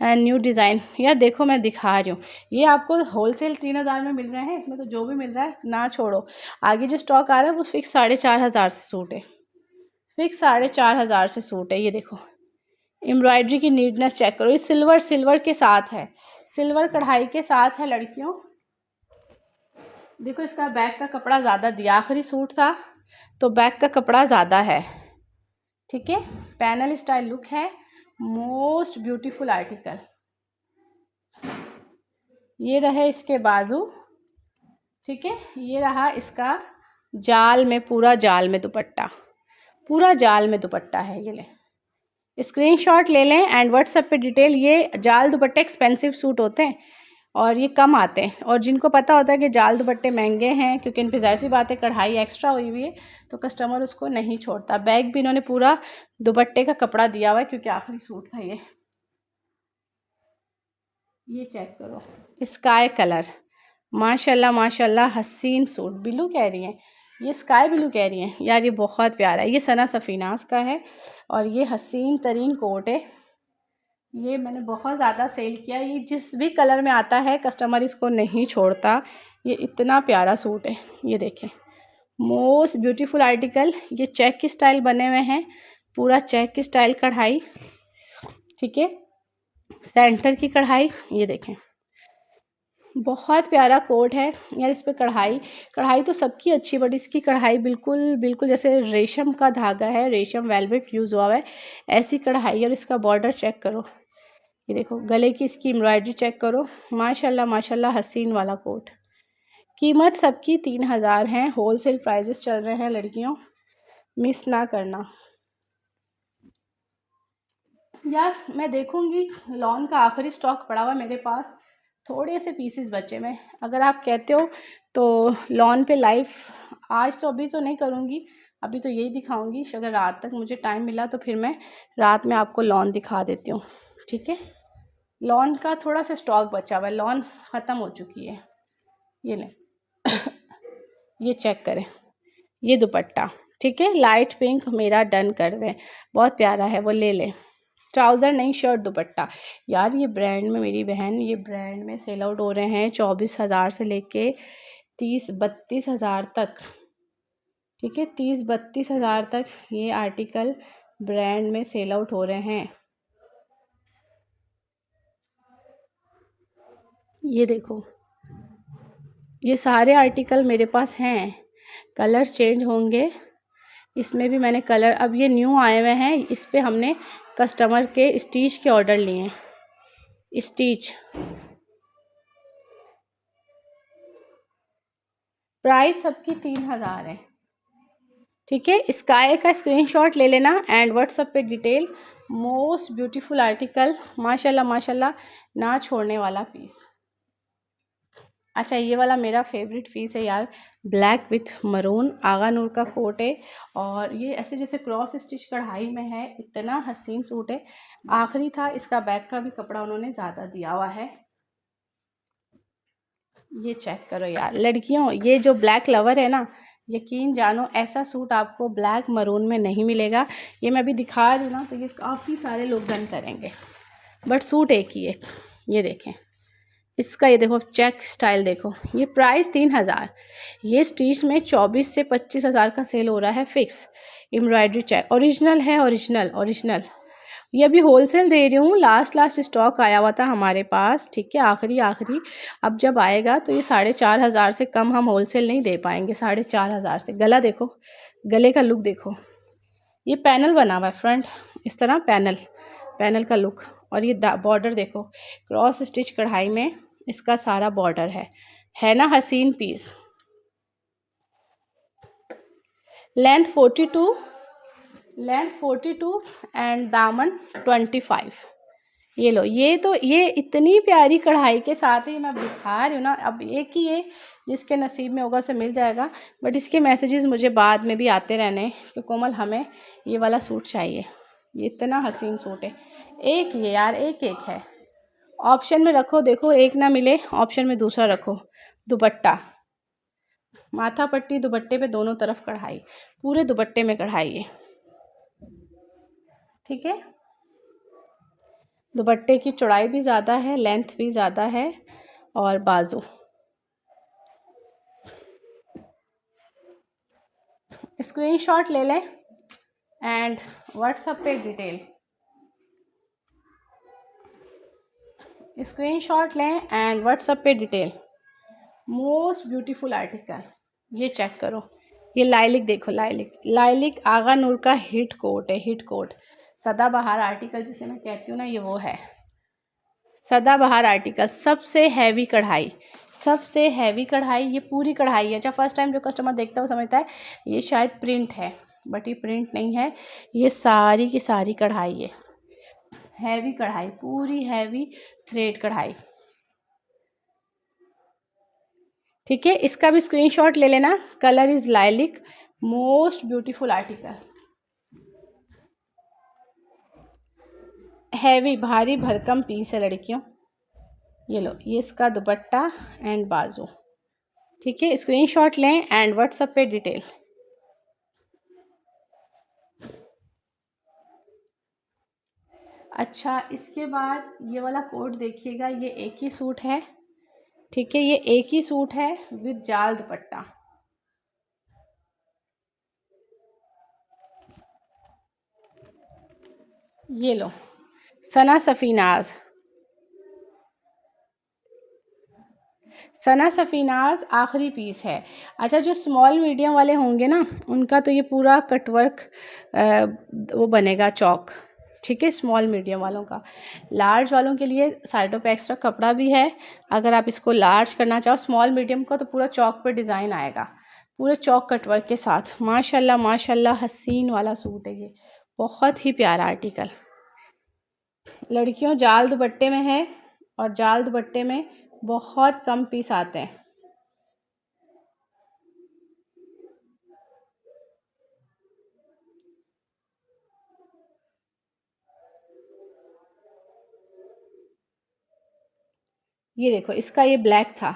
S1: न्यू डिज़ाइन यार, देखो मैं दिखा रही हूँ। ये आपको होलसेल 3000 में मिल रहे हैं, इसमें तो जो भी मिल रहा है ना छोड़ो। आगे जो स्टॉक आ रहा है वो फिक्स 4500 से सूट है, फिक्स 4500 से सूट है। ये देखो एम्ब्रॉयडरी की नीटनेस चेक करो। ये सिल्वर के साथ है, सिल्वर कढ़ाई के साथ है लड़कियों। देखो इसका बैक का कपड़ा ज़्यादा दिया, आखिरी सूट था तो बैक का कपड़ा ज़्यादा है, ठीक है। पैनल स्टाइल लुक है, मोस्ट ब्यूटीफुल आर्टिकल। ये रहे इसके बाजू, ठीक है। ये रहा इसका जाल में, पूरा जाल में दुपट्टा, पूरा जाल में दुपट्टा है। ये ले स्क्रीनशॉट ले लें एंड व्हाट्सएप पे डिटेल। ये जाल दुपट्टे एक्सपेंसिव सूट होते हैं और ये कम आते हैं, और जिनको पता होता है कि जाल दुपट्टे महंगे हैं, क्योंकि इन पर ज़ाहिर सी बात है कढ़ाई एक्स्ट्रा हुई हुई है, तो कस्टमर उसको नहीं छोड़ता। बैग भी इन्होंने पूरा दुपट्टे का कपड़ा दिया हुआ है, क्योंकि आखिरी सूट था ये। ये चेक करो स्काई कलर, माशाल्लाह माशाल्लाह, हसीन सूट। ब्लू कह रही हैं, ये स्काई ब्लू कह रही हैं यार, ये बहुत प्यारा है। ये सना सफ़ीनास का है और ये हसीन तरीन कोट है। ये मैंने बहुत ज़्यादा सेल किया, ये जिस भी कलर में आता है कस्टमर इसको नहीं छोड़ता। ये इतना प्यारा सूट है, ये देखें, मोस्ट ब्यूटीफुल आर्टिकल। ये चेक की स्टाइल बने हुए हैं, पूरा चेक की स्टाइल कढ़ाई, ठीक है, सेंटर की कढ़ाई। ये देखें बहुत प्यारा कोट है यार। इस पर कढ़ाई तो सबकी अच्छी, बट इसकी कढ़ाई बिल्कुल बिल्कुल जैसे रेशम का धागा है, रेशम वेलवेट यूज़ हुआ है, ऐसी कढ़ाई। और इसका बॉर्डर चेक करो, ये देखो गले की इसकी एम्ब्रॉयडरी चेक करो, माशाल्लाह माशाल्लाह, हसीन वाला कोट। कीमत सबकी 3000 है, होलसेल प्राइजेस चल रहे हैं लड़कियों, मिस ना करना यार। मैं देखूंगी, लॉन का आखिरी स्टॉक पड़ा हुआ मेरे पास, थोड़े से पीसेस बचे में। अगर आप कहते हो तो लॉन पे लाइव आज तो अभी तो नहीं करूँगी, अभी तो यही दिखाऊंगी। अगर रात तक मुझे टाइम मिला तो फिर मैं रात में आपको लॉन दिखा देती हूँ, ठीक है। लॉन का थोड़ा सा स्टॉक बचा हुआ है, लॉन ख़त्म हो चुकी है। ये लें ये चेक करें, ये दुपट्टा, ठीक है, लाइट पिंक मेरा डन कर दें, बहुत प्यारा है, वो ले लें। ट्राउज़र नहीं, शर्ट दुपट्टा यार। ये ब्रांड में मेरी बहन, ये ब्रांड में सेल आउट हो रहे हैं 24,000 से लेके 30-32,000 तक, ठीक है, 30-32,000 तक ये आर्टिकल ब्रांड में सेल आउट हो रहे हैं। ये देखो ये सारे आर्टिकल मेरे पास हैं, कलर चेंज होंगे इसमें भी। मैंने कलर, अब ये न्यू आए हुए हैं, इस पे हमने कस्टमर के स्टिच के ऑर्डर लिए हैं, स्टिच। प्राइस सबकी 3000 है, ठीक है। स्काई का स्क्रीनशॉट ले लेना एंड व्हाट्सएप पे डिटेल। मोस्ट ब्यूटीफुल आर्टिकल, माशाल्लाह माशाल्लाह, ना छोड़ने वाला पीस। अच्छा ये वाला मेरा फेवरेट पीस है यार, ब्लैक विथ मरून, आगा नूर का कोट है, और ये ऐसे जैसे क्रॉस स्टिच कढ़ाई में है, इतना हसीन सूट है। आखिरी था, इसका बैक का भी कपड़ा उन्होंने ज़्यादा दिया हुआ है। ये चेक करो यार लड़कियों, ये जो ब्लैक लवर है ना, यकीन जानो ऐसा सूट आपको ब्लैक मरून में नहीं मिलेगा। ये मैं अभी दिखा रही हूँ ना, तो ये काफ़ी सारे लोग डन करेंगे, बट सूट एक ही है। ये देखें इसका, ये देखो चेक स्टाइल देखो। ये प्राइस 3000, ये स्टिच में 24 से 25,000 का सेल हो रहा है फिक्स। एम्ब्रॉयडरी चेक ओरिजिनल है, ओरिजिनल। ये अभी होलसेल दे रही हूँ, लास्ट स्टॉक आया हुआ था हमारे पास, ठीक है, आखिरी। अब जब आएगा तो ये 4500 से कम हम होलसेल नहीं दे पाएंगे। 4500 से। गला देखो, गले का लुक देखो, ये पैनल बना हुआ है फ्रंट, इस तरह पैनल का लुक। और ये बॉर्डर देखो, क्रॉस स्टिच कढ़ाई में इसका सारा बॉर्डर है ना हसीन पीस। लेंथ 42 एंड दामन 25। ये लो, ये इतनी प्यारी कढ़ाई के साथ ही मैं दिखा रही हूँ ना। अब एक ही है जिसके नसीब में होगा उसे मिल जाएगा, बट इसके मैसेजेस मुझे बाद में भी आते रहने कि कोमल हमें ये वाला सूट चाहिए। ये इतना हसीन सूट है, एक ये यार एक है। ऑप्शन में रखो, देखो एक ना मिले ऑप्शन में दूसरा रखो। दुपट्टा, माथा पट्टी दुपट्टे पे दोनों तरफ कढ़ाई, पूरे दुपट्टे में कढ़ाई है, ठीक है। दुपट्टे की चौड़ाई भी ज़्यादा है, लेंथ भी ज़्यादा है, और बाजू। स्क्रीनशॉट ले लें एंड व्हाट्सएप पे डिटेल, स्क्रीनशॉट लें एंड व्हाट्सएप पे डिटेल। मोस्ट ब्यूटीफुल आर्टिकल, ये चेक करो। ये लाइलिक देखो, लाइलिक आगा नूर का हिट कोट है, हिट कोट। सदाबहार आर्टिकल जिसे मैं कहती हूँ ना, ये वो है सदाबहार आर्टिकल। सबसे हैवी कढ़ाई, ये पूरी कढ़ाई है। अच्छा, फर्स्ट टाइम जो कस्टमर देखता है वो समझता है ये शायद प्रिंट है, बट ये प्रिंट नहीं है, ये सारी की सारी कढ़ाई है। हैवी कढ़ाई, पूरी हैवी थ्रेड कढ़ाई, ठीक है। इसका भी स्क्रीनशॉट ले लेना। Colour is lilac, most beautiful article, heavy भारी भरकम पीस है लड़कियों। ये लो, ये इसका दुपट्टा एंड बाजू, ठीक है। स्क्रीनशॉट लें एंड व्हाट्सएप पे डिटेल। अच्छा, इसके बाद ये वाला कोट देखिएगा, ये एक ही सूट है, ठीक है। ये एक ही सूट है विद जाल दुपट्टा। ये लो, सना सफ़ीनाज आखिरी पीस है। अच्छा, जो स्मॉल मीडियम वाले होंगे ना, उनका तो ये पूरा कटवर्क वो बनेगा चौक, ठीक है, स्मॉल मीडियम वालों का। लार्ज वालों के लिए साइडों पे एक्स्ट्रा कपड़ा भी है, अगर आप इसको लार्ज करना चाहो। स्मॉल मीडियम का तो पूरा चौक पे डिज़ाइन आएगा, पूरे चौक कटवर्क के साथ। माशाल्लाह हसीन वाला सूट है ये, बहुत ही प्यारा आर्टिकल। लड़कियों, जाल दुपट्टे में है, और जाल दुपट्टे में बहुत कम पीस आते हैं। ये देखो, इसका ये ब्लैक था,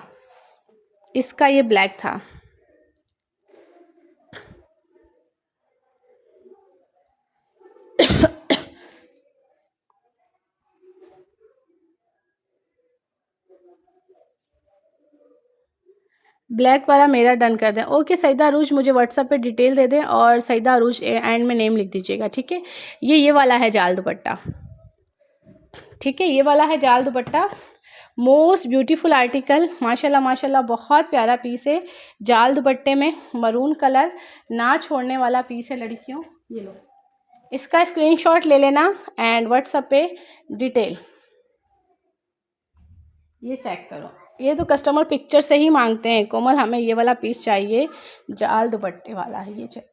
S1: ब्लैक वाला मेरा डन कर दें। ओके सईदा अरूज, मुझे व्हाट्सएप पे डिटेल दे दें, और सईदा अरूज एंड में नेम लिख दीजिएगा, ठीक है। ये वाला है जाल दुपट्टा, ठीक है, ये वाला है जाल दुपट्टा। मोस्ट ब्यूटीफुल आर्टिकल, माशाल्लाह बहुत प्यारा पीस है। जाल दुपट्टे में मरून कलर, ना छोड़ने वाला पीस है लड़कियों। ये लो, इसका स्क्रीनशॉट ले लेना एंड व्हाट्सएप पे डिटेल। ये चेक करो, ये तो कस्टमर पिक्चर से ही मांगते हैं, कोमल हमें ये वाला पीस चाहिए, जाल दुपट्टे वाला है। ये चेक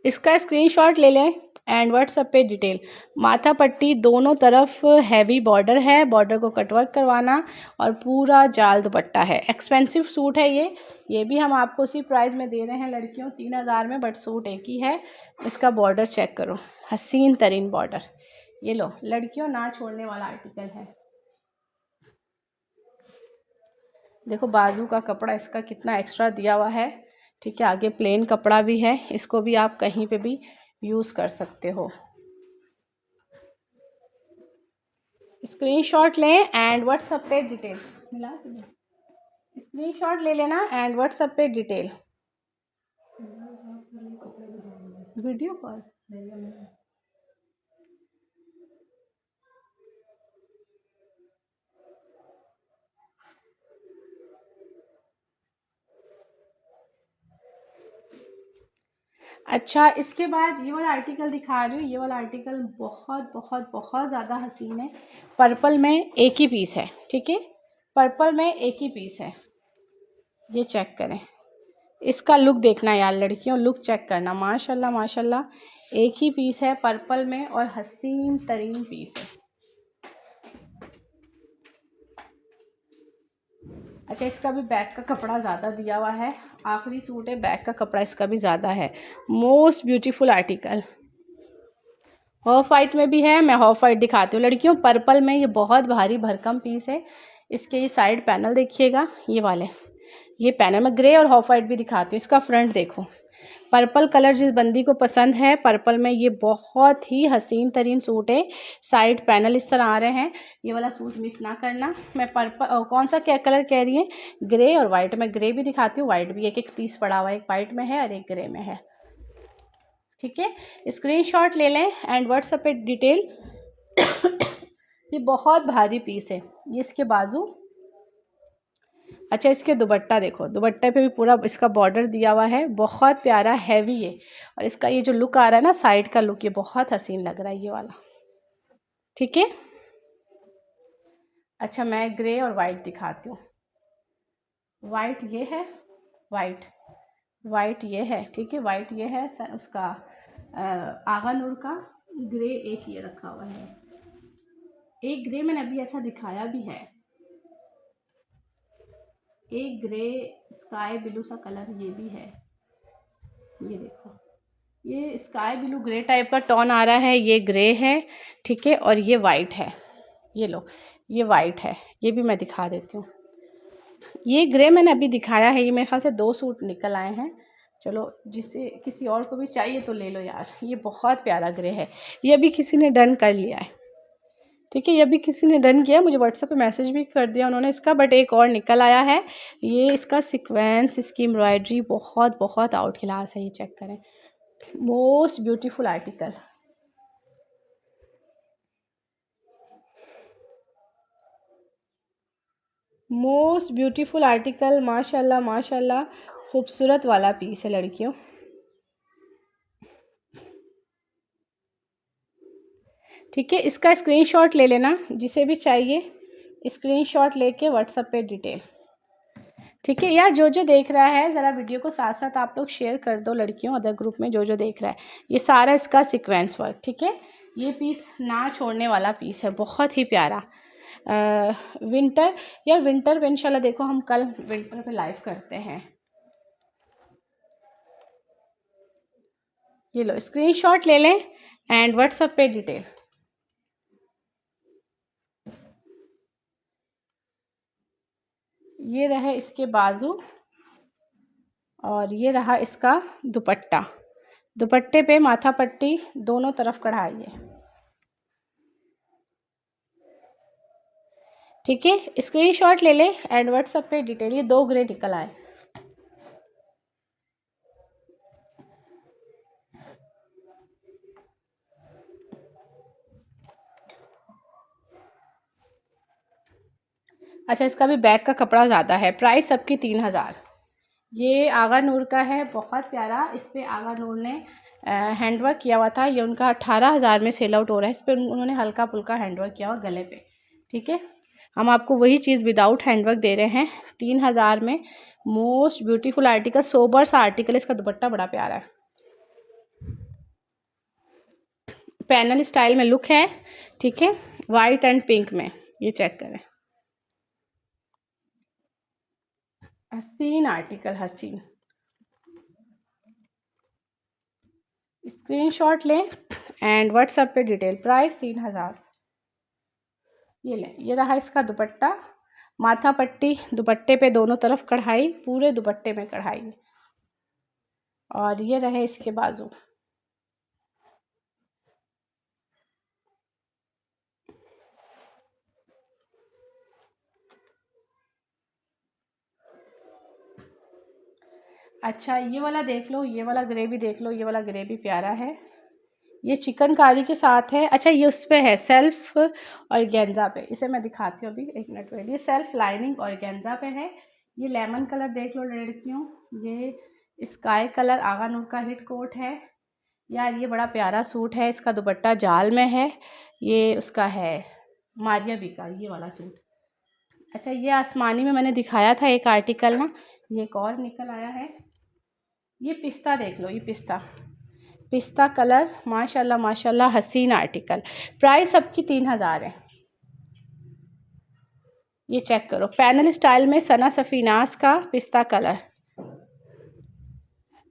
S1: इसका स्क्रीनशॉट ले लें एंड व्हाट्सएप पे डिटेल। माथा पट्टी दोनों तरफ हैवी बॉर्डर है, बॉर्डर को कटवर्क करवाना, और पूरा जाल दुपट्टा है। एक्सपेंसिव सूट है ये भी हम आपको उसी प्राइस में दे रहे हैं लड़कियों, 3000 में, बट सूट एक ही है। इसका बॉर्डर चेक करो, हसीन तरीन बॉर्डर। ये लो लड़कियों, ना छोड़ने वाला आर्टिकल है। देखो बाजू का कपड़ा इसका कितना एक्स्ट्रा दिया हुआ है, ठीक है। आगे प्लेन कपड़ा भी है, इसको भी आप कहीं पे भी यूज़ कर सकते हो। स्क्रीनशॉट लें एंड व्हाट्सएप पे डिटेल मिला, स्क्रीनशॉट ले लेना एंड व्हाट्सएप पे डिटेल। वीडियो कॉल अच्छा, इसके बाद ये वाला आर्टिकल दिखा रही हूँ। ये वाला आर्टिकल बहुत बहुत बहुत ज़्यादा हसीन है। पर्पल में एक ही पीस है, ठीक है। पर्पल में एक ही पीस है, ये चेक करें। इसका लुक देखना यार लड़कियों, लुक चेक करना, माशाल्लाह माशाल्लाह। एक ही पीस है पर्पल में और हसीन तरीन पीस है। अच्छा, इसका भी बैक का कपड़ा ज़्यादा दिया हुआ है, आखिरी सूट है, बैक का कपड़ा इसका भी ज़्यादा है। Most beautiful article. Of white में भी है, मैं ऑफ वाइट दिखाती हूँ लड़कियों। पर्पल में ये बहुत भारी भरकम पीस है। इसके ये साइड पैनल देखिएगा, ये वाले, ये पैनल में ग्रे और ऑफ वाइट भी दिखाती हूँ। इसका फ्रंट देखो, पर्पल कलर जिस बंदी को पसंद है, पर्पल में ये बहुत ही हसीन तरीन सूट है। साइड पैनल इस तरह आ रहे हैं, ये वाला सूट मिस ना करना। मैं पर्पल कौन सा क्या कलर कह रही है, ग्रे और वाइट। मैं ग्रे भी दिखाती हूँ, वाइट भी। एक एक पीस पड़ा हुआ है, एक वाइट में है और एक ग्रे में है, ठीक है। स्क्रीनशॉट ले लें एंड व्हाट्सएप पे डिटेल। ये बहुत भारी पीस है। ये इसके बाजू। अच्छा, इसके दुपट्टा देखो, दुपट्टे पे भी पूरा इसका बॉर्डर दिया हुआ है, बहुत प्यारा हैवी है। और इसका ये जो लुक आ रहा है ना, साइड का लुक, ये बहुत हसीन लग रहा है ये वाला, ठीक है। अच्छा, मैं ग्रे और वाइट दिखाती हूँ। वाइट ये है, वाइट वाइट ये है, ठीक है। वाइट ये है उसका आगा नूर का। ग्रे एक ये रखा हुआ है, एक ग्रे मैंने अभी ऐसा दिखाया भी है, एक ग्रे स्काई ब्लू सा कलर ये भी है। ये देखो, ये स्काई ब्लू ग्रे टाइप का टोन आ रहा है, ये ग्रे है, ठीक है। और ये वाइट है, ये लो, ये वाइट है। ये भी मैं दिखा देती हूँ। ये ग्रे मैंने अभी दिखाया है, ये मेरे ख्याल से 2 सूट निकल आए हैं। चलो, जिसे किसी और को भी चाहिए तो ले लो यार, ये बहुत प्यारा ग्रे है। ये अभी किसी ने डन कर लिया है, ठीक है। ये अभी किसी ने डन किया, मुझे व्हाट्सएप पे मैसेज भी कर दिया उन्होंने इसका, बट एक और निकल आया है। ये इसका सीक्वेंस, इसकी एम्ब्रॉयडरी बहुत बहुत आउट क्लास है, ये चेक करें। Most beautiful article. Most beautiful article, माशाल्लाह माशाल्लाह, खूबसूरत वाला पीस है लड़कियों। ठीक है, इसका स्क्रीनशॉट ले लेना जिसे भी चाहिए, स्क्रीनशॉट लेके व्हाट्सएप पे डिटेल, ठीक है। यार जो देख रहा है ज़रा वीडियो को साथ साथ आप लोग शेयर कर दो लड़कियों, अदर ग्रुप में जो देख रहा है। ये सारा इसका सीक्वेंस वर्क, ठीक है। ये पीस ना छोड़ने वाला पीस है, बहुत ही प्यारा। विंटर, यार विंटर पे इंशाल्लाह देखो हम कल विंटर पे लाइव करते हैं। ये लो, स्क्रीनशॉट ले लें एंड व्हाट्सएप पे डिटेल। ये रहे इसके बाजू और ये रहा इसका दुपट्टा। दुपट्टे पे माथा पट्टी दोनों तरफ कढ़ाई है, ठीक है। स्क्रीनशॉट ले ले एंड व्हाट्सएप पे डिटेल। ये 2 ग्रे निकल आए। अच्छा, इसका भी बैक का कपड़ा ज़्यादा है। प्राइस सबकी 3000। ये आगा नूर का है, बहुत प्यारा। इस पर आगा नूर ने हैंडवर्क किया हुआ था। ये उनका 18000 में सेल आउट हो रहा है। इस पर उन्होंने हल्का फुल्का हैंडवर्क किया हुआ गले पे, ठीक है। हम आपको वही चीज़ विदाउट हैंडवर्क दे रहे हैं 3000 में। मोस्ट ब्यूटीफुल आर्टिकल, सोबर सा आर्टिकल। इसका दुपट्टा बड़ा प्यारा है, पैनल स्टाइल में लुक है, ठीक है। वाइट एंड पिंक में, ये चेक करें। हसीन आर्टिकल, हसीन। स्क्रीनशॉट लें एंड व्हाट्सएप पे डिटेल। प्राइस 3000। ये लें, ये रहा इसका दुपट्टा माथा पट्टी, दुपट्टे पे दोनों तरफ कढ़ाई, पूरे दुपट्टे में कढ़ाई। और ये रहे इसके बाजू। अच्छा ये वाला देख लो, ये वाला ग्रे भी देख लो, ये वाला ग्रे भी प्यारा है। ये चिकनकारी के साथ है। अच्छा ये उस पे है सेल्फ ऑर्गेन्जा पे, इसे मैं दिखाती हूँ अभी, एक मिनट वेट। ये सेल्फ लाइनिंग ऑर्गेन्जा पे है। ये लेमन कलर देख लो लड़कियों, ये स्काई कलर आगा नूर का हिट कोट है यार। ये बड़ा प्यारा सूट है, इसका दुपट्टा जाल में है, ये उसका है मारिया बी का ये वाला सूट। अच्छा ये आसमानी में मैंने दिखाया था एक आर्टिकल ना, ये एक और निकल आया है। ये पिस्ता देख लो, ये पिस्ता कलर, माशाल्लाह माशाल्लाह हसीन आर्टिकल। प्राइस सबकी 3000 है। ये चेक करो, पैनल स्टाइल में सना सफीनास का पिस्ता कलर।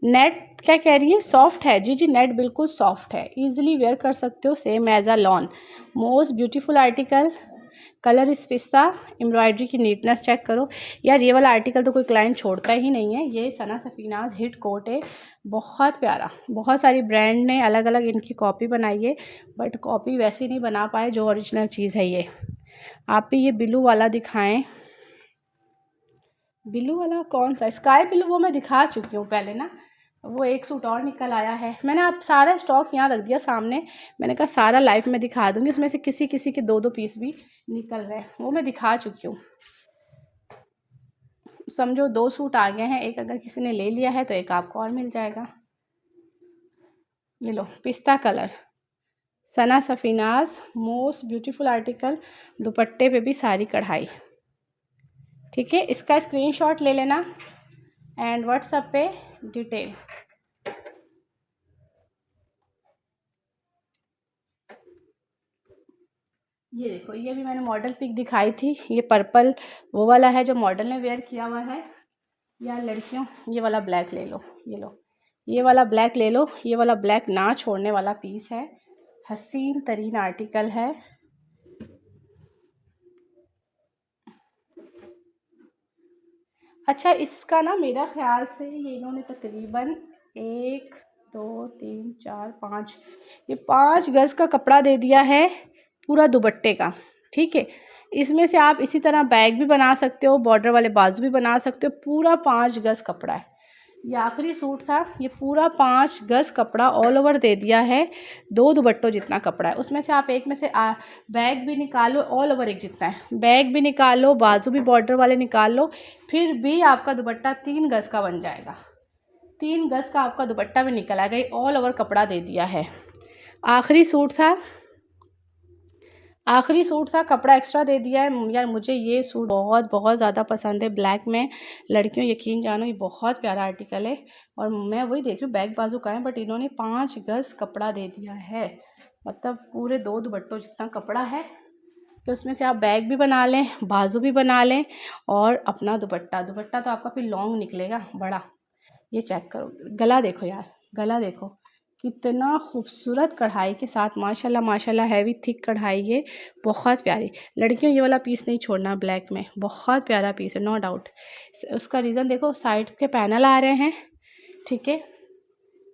S1: नेट क्या कह रही है, सॉफ्ट है। जी जी नेट बिल्कुल सॉफ्ट है, इजीली वेयर कर सकते हो, same as a lawn. Most beautiful article, colour is pista. Embroidery की नीटनेस चेक करो यार, ये वाला आर्टिकल तो कोई क्लाइंट छोड़ता ही नहीं है। ये सना सफीनाज हिट कोट है, बहुत प्यारा। बहुत सारी ब्रांड ने अलग अलग इनकी कॉपी बनाई है, बट कॉपी वैसी नहीं बना पाए जो ओरिजिनल चीज़ है। ये आप भी ये ब्लू वाला दिखाएं। ब्लू वाला कौन सा, स्काई ब्लू वो मैं दिखा चुकी हूँ पहले ना। वो एक सूट और निकल आया है, मैंने आप सारा स्टॉक यहाँ रख दिया सामने। मैंने कहा सारा लाइव में दिखा दूंगी, उसमें से किसी किसी के दो दो पीस भी निकल रहे हैं, वो मैं दिखा चुकी हूँ। समझो 2 सूट आ गए हैं, एक अगर किसी ने ले लिया है तो एक आपको और मिल जाएगा। ये लो पिस्ता कलर, सना सफीनाज, मोस्ट ब्यूटीफुल आर्टिकल। दुपट्टे पे भी सारी कढ़ाई, ठीक है। इसका स्क्रीनशॉट ले लेना एंड व्हाट्सएप पे डिटेल। ये देखो, ये भी मैंने मॉडल पिक दिखाई थी। ये पर्पल वो वाला है जो मॉडल ने वेयर किया हुआ है। यार लड़कियों ये वाला ब्लैक ले लो, ये लो ये वाला ब्लैक ले लो। ये वाला ब्लैक ना छोड़ने वाला पीस है, हसीन तरीन आर्टिकल है। अच्छा इसका ना मेरा ख्याल से ये इन्होंने तकरीबन 1 2 3 4 5, ये 5 गज का कपड़ा दे दिया है पूरा दुपट्टे का, ठीक है। इसमें से आप इसी तरह बैग भी बना सकते हो, बॉर्डर वाले बाजू भी बना सकते हो। पूरा 5 गज कपड़ा है। ये आखिरी सूट था, ये पूरा 5 गज कपड़ा ऑल ओवर दे दिया है। 2 दुपट्टों जितना कपड़ा है, उसमें से आप एक में से बैग भी निकालो, ऑल ओवर एक जितना है, बैग भी निकालो, बाजू भी बॉर्डर वाले निकाल लो, फिर भी आपका दुपट्टा 3 गज का बन जाएगा। 3 गज का आपका दुपट्टा भी निकल आएगा। ये ऑल ओवर कपड़ा दे दिया है। आखिरी सूट था, आखिरी सूट था, कपड़ा एक्स्ट्रा दे दिया है। यार मुझे ये सूट बहुत बहुत ज़्यादा पसंद है, ब्लैक में। लड़कियों यकीन जानो ये बहुत प्यारा आर्टिकल है। और मैं वही देख रही हूँ बैक बाजू का है, बट इन्होंने 5 गज कपड़ा दे दिया है, मतलब पूरे 2 दुपट्टों जितना कपड़ा है। तो उसमें से आप बैग भी बना लें, बाजू भी बना लें, और अपना दुपट्टा तो आपका फिर लॉन्ग निकलेगा बड़ा। ये चेक करो, गला देखो यार, गला देखो कितना खूबसूरत कढ़ाई के साथ, माशाल्लाह माशाल्लाह हैवी थिक कढ़ाई है, बहुत प्यारी। लड़कियों ये वाला पीस नहीं छोड़ना, ब्लैक में बहुत प्यारा पीस है, नो डाउट। उसका रीज़न देखो, साइड के पैनल आ रहे हैं, ठीक है।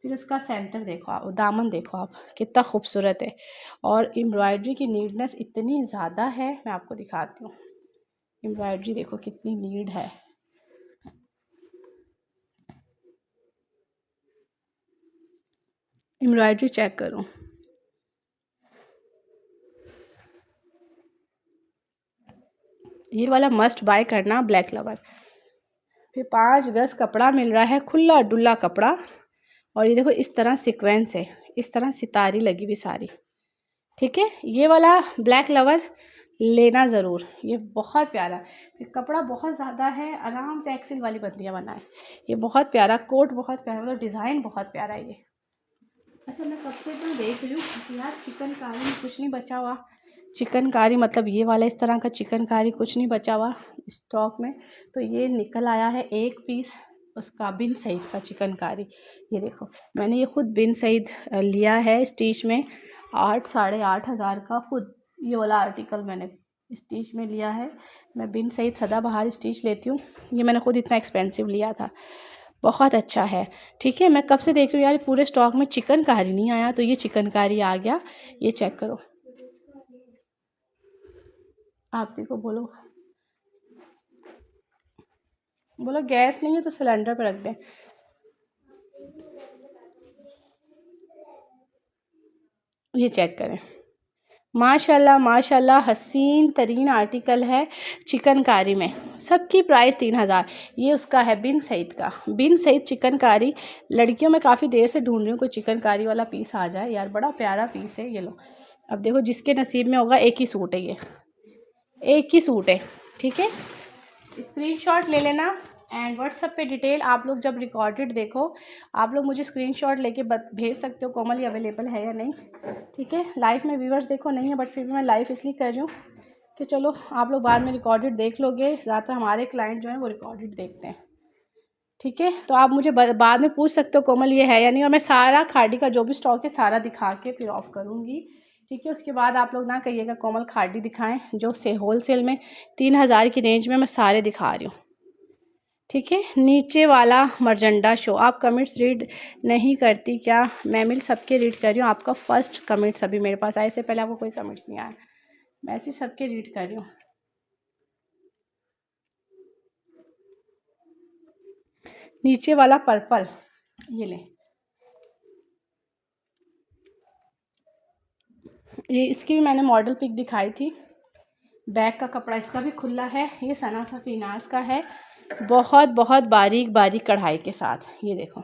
S1: फिर उसका सेंटर देखो आप, दामन देखो आप कितना खूबसूरत है। और एम्ब्रॉयडरी की नीडनेस इतनी ज़्यादा है, मैं आपको दिखाती हूँ। एम्ब्रॉयडरी देखो कितनी नीड है। एम्ब्रॉयडरी चेक करो, ये वाला मस्ट बाय करना, ब्लैक लवर। फिर 5 गज कपड़ा मिल रहा है, खुला डुल्ला कपड़ा। और ये देखो इस तरह सीक्वेंस है, इस तरह सितारी लगी हुई सारी, ठीक है। ये वाला ब्लैक लवर लेना ज़रूर, ये बहुत प्यारा। फिर कपड़ा बहुत ज़्यादा है, आराम से एक्सेल वाली बंदियाँ बनाए। ये बहुत प्यारा कोट, बहुत प्यारा, मतलब डिज़ाइन बहुत प्यारा है ये। अच्छा मैं कब से तो देख रही हूँ यार, चिकनकारी में कुछ नहीं बचा हुआ। चिकनकारी मतलब ये वाला इस तरह का चिकनकारी कुछ नहीं बचा हुआ स्टॉक में। तो ये निकल आया है एक पीस उसका बिन सईद का चिकनकारी। ये देखो मैंने ये खुद बिन सईद लिया है स्टिच में, 8 साढ़े 8 हज़ार का खुद ये वाला आर्टिकल मैंने स्टिच में लिया है। मैं बिन सहित सदाबहार स्टिच लेती हूँ, ये मैंने खुद इतना एक्सपेंसिव लिया था, बहुत अच्छा है। ठीक है, मैं कब से देख रही हूँ यार पूरे स्टॉक में चिकनकारी नहीं आया, तो ये चिकनकारी आ गया। ये चेक करो, आप देखो, बोलो बोलो गैस नहीं है तो सिलेंडर पर रख दें। ये चेक करें, माशाल्लाह माशाल्लाह, हसीन तरीन आर्टिकल है चिकनकारी में। सबकी प्राइस 3000। ये उसका है बिन सईद का, बिन सईद चिकनकारी। लड़कियों में काफ़ी देर से ढूंढ रही हूँ कोई चिकनकारी वाला पीस आ जाए यार, बड़ा प्यारा पीस है। ये लो, अब देखो जिसके नसीब में होगा, एक ही सूट है ये, एक ही सूट है। ठीक है, स्क्रीनशॉट ले लेना एंड व्हाट्सएप पे डिटेल आप लोग जब रिकॉर्डेड देखो, आप लोग मुझे स्क्रीनशॉट लेके भेज सकते हो कोमल ये अवेलेबल है या नहीं। ठीक है, लाइव में व्यूवर्स देखो नहीं है, बट फिर भी मैं लाइव इसलिए कर रही हूँ कि चलो आप लोग बाद में रिकॉर्डेड देख लोगे। ज़्यादातर हमारे क्लाइंट जो हैं वो रिकॉर्डेड देखते हैं। ठीक है, तो आप मुझे बाद में पूछ सकते हो कोमल ये है या नहीं, और मैं सारा खाड़ी का जो भी स्टॉक है सारा दिखा के फिर ऑफ करूँगी। ठीक है, उसके बाद आप लोग ना कहिएगा कोमल खाड़ी दिखाएं, जो से होल सेल में 3000 की रेंज में मैं सारे दिखा रही हूँ। ठीक है, नीचे वाला मरजंडा शो, आप कमेंट्स रीड नहीं करती क्या? मैं मिल सबके रीड कर रही हूँ, आपका फर्स्ट कमेंट्स अभी मेरे पास आए, इससे पहले आपको कोई कमेंट्स नहीं आया, मैसेज सबके रीड कर रही हूँ। नीचे वाला पर्पल, ये ले, ये इसकी भी मैंने मॉडल पिक दिखाई थी। बैक का कपड़ा इसका भी खुला है, ये सना फीनास का है, बहुत बहुत बारीक बारीक कढ़ाई के साथ। ये देखो,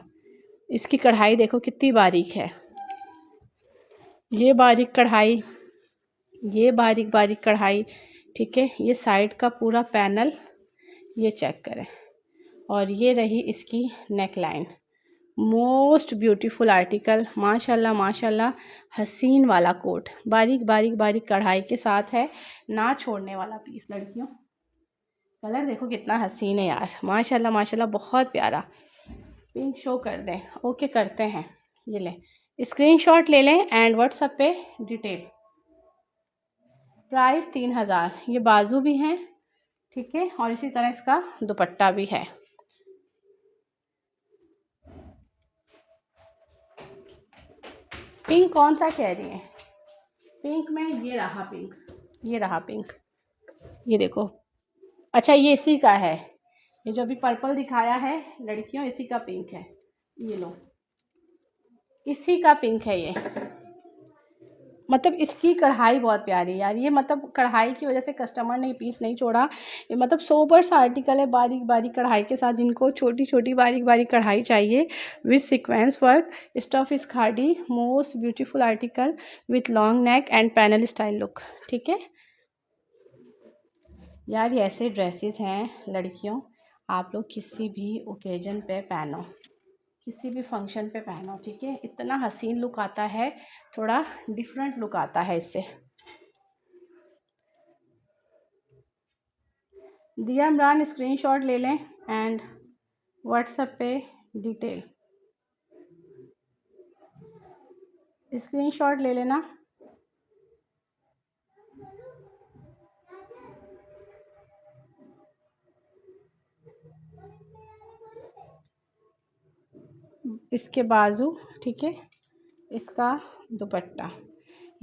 S1: इसकी कढ़ाई देखो कितनी बारीक है, ये बारीक कढ़ाई, ये बारीक बारीक कढ़ाई। ठीक है, ये साइड का पूरा पैनल, ये चेक करें, और ये रही इसकी neck line. Most beautiful article, माशाल्लाह माशाल्लाह, हसीन वाला कोट, बारीक बारीक बारीक कढ़ाई के साथ है, ना छोड़ने वाला पीस। लड़कियों कलर देखो कितना हसीन है यार, माशाल्लाह माशाल्लाह, बहुत प्यारा। पिंक शो कर दें, ओके करते हैं। ये लें, स्क्रीनशॉट ले लें एंड व्हाट्सएप पे डिटेल। प्राइस 3000। ये बाजू भी हैं, ठीक है, और इसी तरह इसका दुपट्टा भी है। पिंक कौन सा कह रही है? पिंक में ये रहा पिंक, ये रहा पिंक, ये देखो। अच्छा, ये इसी का है, ये जो अभी पर्पल दिखाया है लड़कियों, इसी का पिंक है। ये लो, इसी का पिंक है ये। मतलब इसकी कढ़ाई बहुत प्यारी है यार, ये मतलब कढ़ाई की वजह से कस्टमर ने पीस नहीं छोड़ा। ये मतलब सोबर सा आर्टिकल है, बारीक बारीक कढ़ाई के साथ, जिनको छोटी छोटी बारीक बारीक कढ़ाई चाहिए विथ सीक्वेंस वर्क। स्टफ इस खाड़ी, most beautiful article with long neck and panel style look. ठीक है यार, ये ऐसे ड्रेसेस हैं लड़कियों, आप लोग किसी भी ओकेजन पे पहनो, किसी भी फंक्शन पे पहनो। ठीक है, इतना हसीन लुक आता है, थोड़ा डिफरेंट लुक आता है इससे। दिया इमरान, स्क्रीनशॉट ले लें एंड व्हाट्सएप पे डिटेल, स्क्रीनशॉट ले लेना। इसके बाजू, ठीक है, इसका दुपट्टा।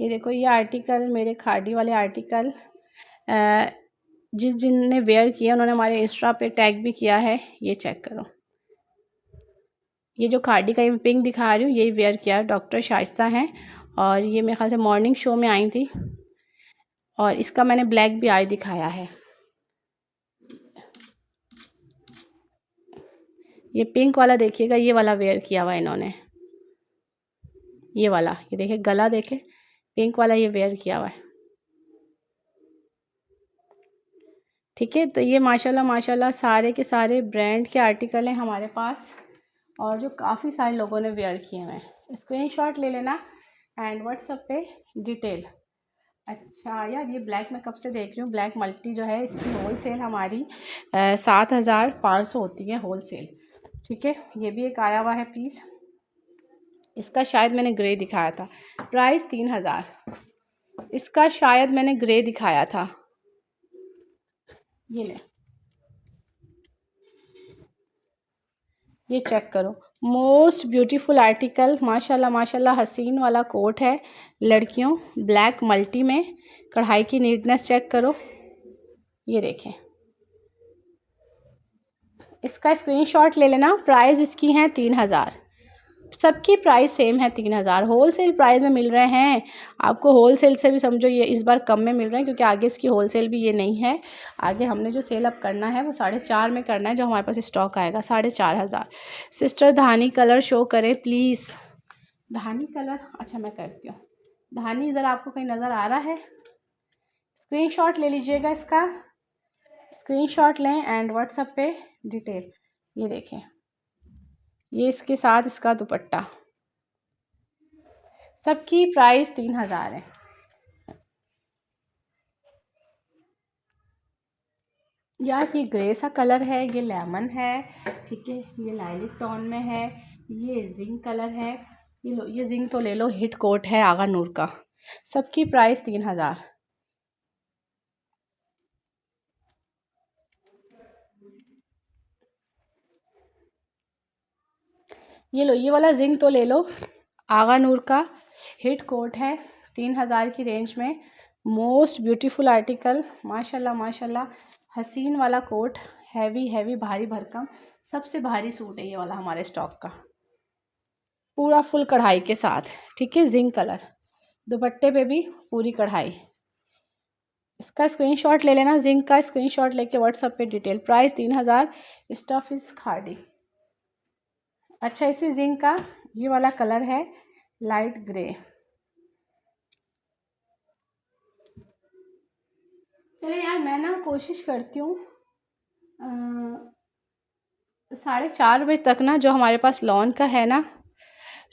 S1: ये देखो, ये आर्टिकल मेरे खाड़ी वाले आर्टिकल जिनने वेयर किया उन्होंने हमारे इंस्टा पे टैग भी किया है। ये चेक करो, ये जो खाड़ी का मैं पिंक दिखा रही हूँ यही वेयर किया, डॉक्टर शाइस्ता हैं, और ये मेरे ख्याल से मॉर्निंग शो में आई थी, और इसका मैंने ब्लैक भी आज दिखाया है। ये पिंक वाला देखिएगा, ये वाला वेयर किया हुआ इन्होंने, ये वाला, ये देखिए गला देखे, पिंक वाला ये वेयर किया हुआ है। ठीक है, तो ये माशाल्लाह माशाल्लाह सारे के सारे ब्रांड के आर्टिकल हैं हमारे पास, और जो काफ़ी सारे लोगों ने वेयर किए हुए हैं। स्क्रीनशॉट ले लेना एंड व्हाट्सएप पे डिटेल। अच्छा यार, ये ब्लैक मैं कब से देख रही हूँ, ब्लैक मल्टी जो है इसकी होल सेल हमारी 7500 होती है होल सेल। ठीक है, ये भी एक आया हुआ है पीस, इसका शायद मैंने ग्रे दिखाया था, प्राइस 3000। इसका शायद मैंने ग्रे दिखाया था, ये ले, ये चेक करो, मोस्ट ब्यूटीफुल आर्टिकल, माशाल्लाह माशाल्लाह, हसीन वाला कोट है लड़कियों, ब्लैक मल्टी में, कढ़ाई की नीटनेस चेक करो, ये देखें। इसका स्क्रीनशॉट ले लेना। प्राइस इसकी है 3000, सबकी प्राइस सेम है 3000। होलसेल प्राइस में मिल रहे हैं आपको, होलसेल से भी समझो ये इस बार कम में मिल रहे हैं, क्योंकि आगे इसकी होलसेल भी ये नहीं है। आगे हमने जो सेल अप करना है वो 4.5 में करना है, जो हमारे पास स्टॉक आएगा 4500। सिस्टर धानी कलर शो करें प्लीज़। धानी कलर, अच्छा मैं करती हूँ। धानी इधर आपको कहीं नज़र आ रहा है? स्क्रीनशॉट ले लीजिएगा इसका, स्क्रीनशॉट लें एंड व्हाट्सएप पे डिटेल। ये देखें, ये इसके साथ इसका दुपट्टा, सबकी प्राइस 3000 है। यार ये ग्रे सा कलर है, ये लेमन है, ठीक है, ये लाइलिक टोन में है, ये जिंक कलर है, ये लो, ये जिंक तो ले लो, हिट कोट है आगा नूर का, सबकी प्राइस 3000। ये लो, ये वाला जिंक तो ले लो, आगा नूर का हिट कोट है, 3000 की रेंज में। मोस्ट ब्यूटीफुल आर्टिकल, माशाल्लाह माशाल्लाह, हसीन वाला कोट, हैवी हैवी भारी भरकम, सबसे भारी सूट है ये वाला हमारे स्टॉक का, पूरा फुल कढ़ाई के साथ, ठीक है, जिंक कलर, दुपट्टे पे भी पूरी कढ़ाई। इसका स्क्रीनशॉट ले लेना, जिंक का स्क्रीनशॉट लेके व्हाट्सएप पे detail. Price 3000, stuff is khadi. अच्छा, इसी जिंक का ये वाला कलर है लाइट ग्रे। चलिए यार, मैं ना कोशिश करती हूँ 4:30 बजे तक ना, जो हमारे पास लॉन का है ना,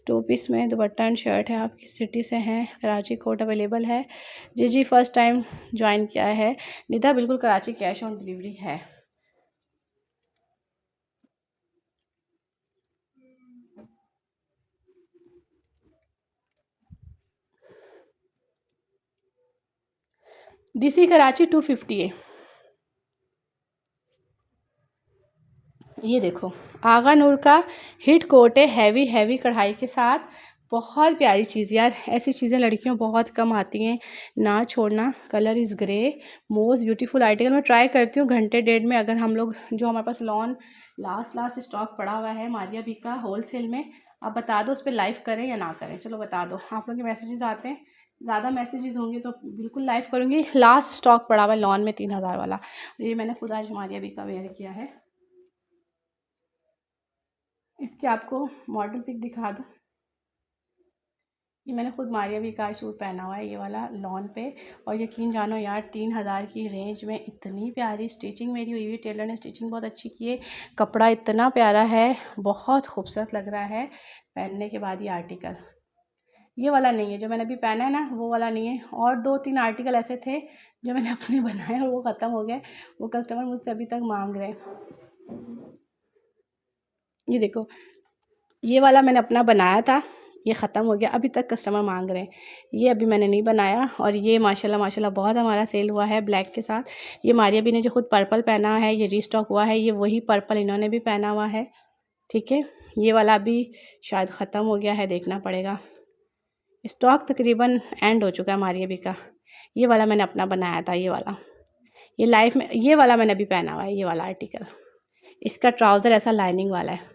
S1: 2 पीस में दुपट्टा एंड शर्ट है, आपकी सिटी से हैं, कराची कोट अवेलेबल है। जी जी, फर्स्ट टाइम ज्वाइन किया है निधा, बिल्कुल कराची कैश ऑन डिलीवरी है। डीसी कराची 250 है। ये देखो, आगा नूर का हिट कोट है, हैवी हैवी कढ़ाई के साथ, बहुत प्यारी चीज़ यार, ऐसी चीज़ें लड़कियों बहुत कम आती हैं, ना छोड़ना। Colour is grey, most beautiful article. मैं ट्राई करती हूँ घंटे डेढ़ में, अगर हम लोग, जो हमारे पास लॉन लास्ट स्टॉक पड़ा हुआ है मारिया बी का होलसेल में, आप बता दो उस पर लाइव करें या ना करें। चलो बता दो, आप लोग के मैसेजेस आते हैं, ज़्यादा मैसेजेस होंगे तो बिल्कुल लाइव करूँगी। लास्ट स्टॉक पड़ा हुआ है लॉन में 3000 वाला, ये मैंने खुद आज मारिया बी का वेयर किया है। इसके आपको मॉडल पिक दिखा दूँ, ये मैंने खुद मारिया भी का सूट पहना हुआ है, ये वाला लॉन पे। और यकीन जानो यार, 3000 की रेंज में इतनी प्यारी स्टिचिंग मेरी हुई हुई, टेलर ने स्टिचिंग बहुत अच्छी की है, कपड़ा इतना प्यारा है, बहुत खूबसूरत लग रहा है पहनने के बाद। ये आर्टिकल ये वाला नहीं है जो मैंने अभी पहना है ना, वो वाला नहीं है। और 2-3 आर्टिकल ऐसे थे जो मैंने अपने बनाए और वो ख़त्म हो गए, वो कस्टमर मुझसे अभी तक मांग रहे हैं। ये देखो, ये वाला मैंने अपना बनाया था, ये ख़त्म हो गया, अभी तक कस्टमर मांग रहे हैं, ये अभी मैंने नहीं बनाया। और ये माशाल्लाह माशाल्लाह बहुत हमारा सेल हुआ है ब्लैक के साथ। ये मारिया भी ने जो खुद पर्पल पहना है, ये रीस्टॉक हुआ है, ये वही पर्पल इन्होंने भी पहना हुआ है, ठीक है। ये वाला अभी शायद ख़त्म हो गया है, देखना पड़ेगा, स्टॉक तकरीबन एंड हो चुका है मारिया भी का। ये वाला मैंने अपना बनाया था, ये वाला, ये लाइफ में ये वाला मैंने अभी पहना हुआ है, ये वाला आर्टिकल। इसका ट्राउज़र ऐसा लाइनिंग वाला है,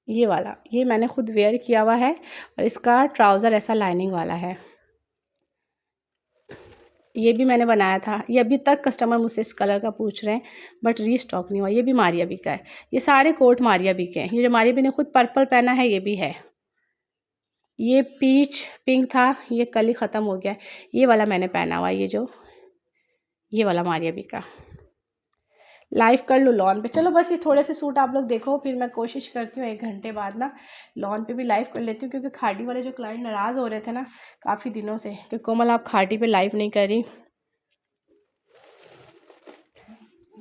S1: ये वाला, ये मैंने खुद वेयर किया हुआ है, और इसका ट्राउज़र ऐसा लाइनिंग वाला है। ये भी मैंने बनाया था, ये अभी तक कस्टमर मुझसे इस कलर का पूछ रहे हैं, बट रीस्टॉक नहीं हुआ। ये भी मारिया बी का है, ये सारे कोट मारिया बी के हैं। ये जो मारिया बी ने खुद पर्पल पहना है, ये भी है। ये पीच पिंक था, ये कल ही ख़त्म हो गया। ये वाला मैंने पहना हुआ, ये वाला मारिया बी का। लाइव कर लो लॉन पे। चलो बस ये थोड़े से सूट आप लोग देखो, फिर मैं कोशिश करती हूँ 1 घंटे बाद ना लॉन पे भी लाइव कर लेती हूँ, क्योंकि खाड़ी वाले जो क्लाइंट नाराज़ हो रहे थे ना काफ़ी दिनों से कि कोमल आप खाड़ी पे लाइव नहीं करी।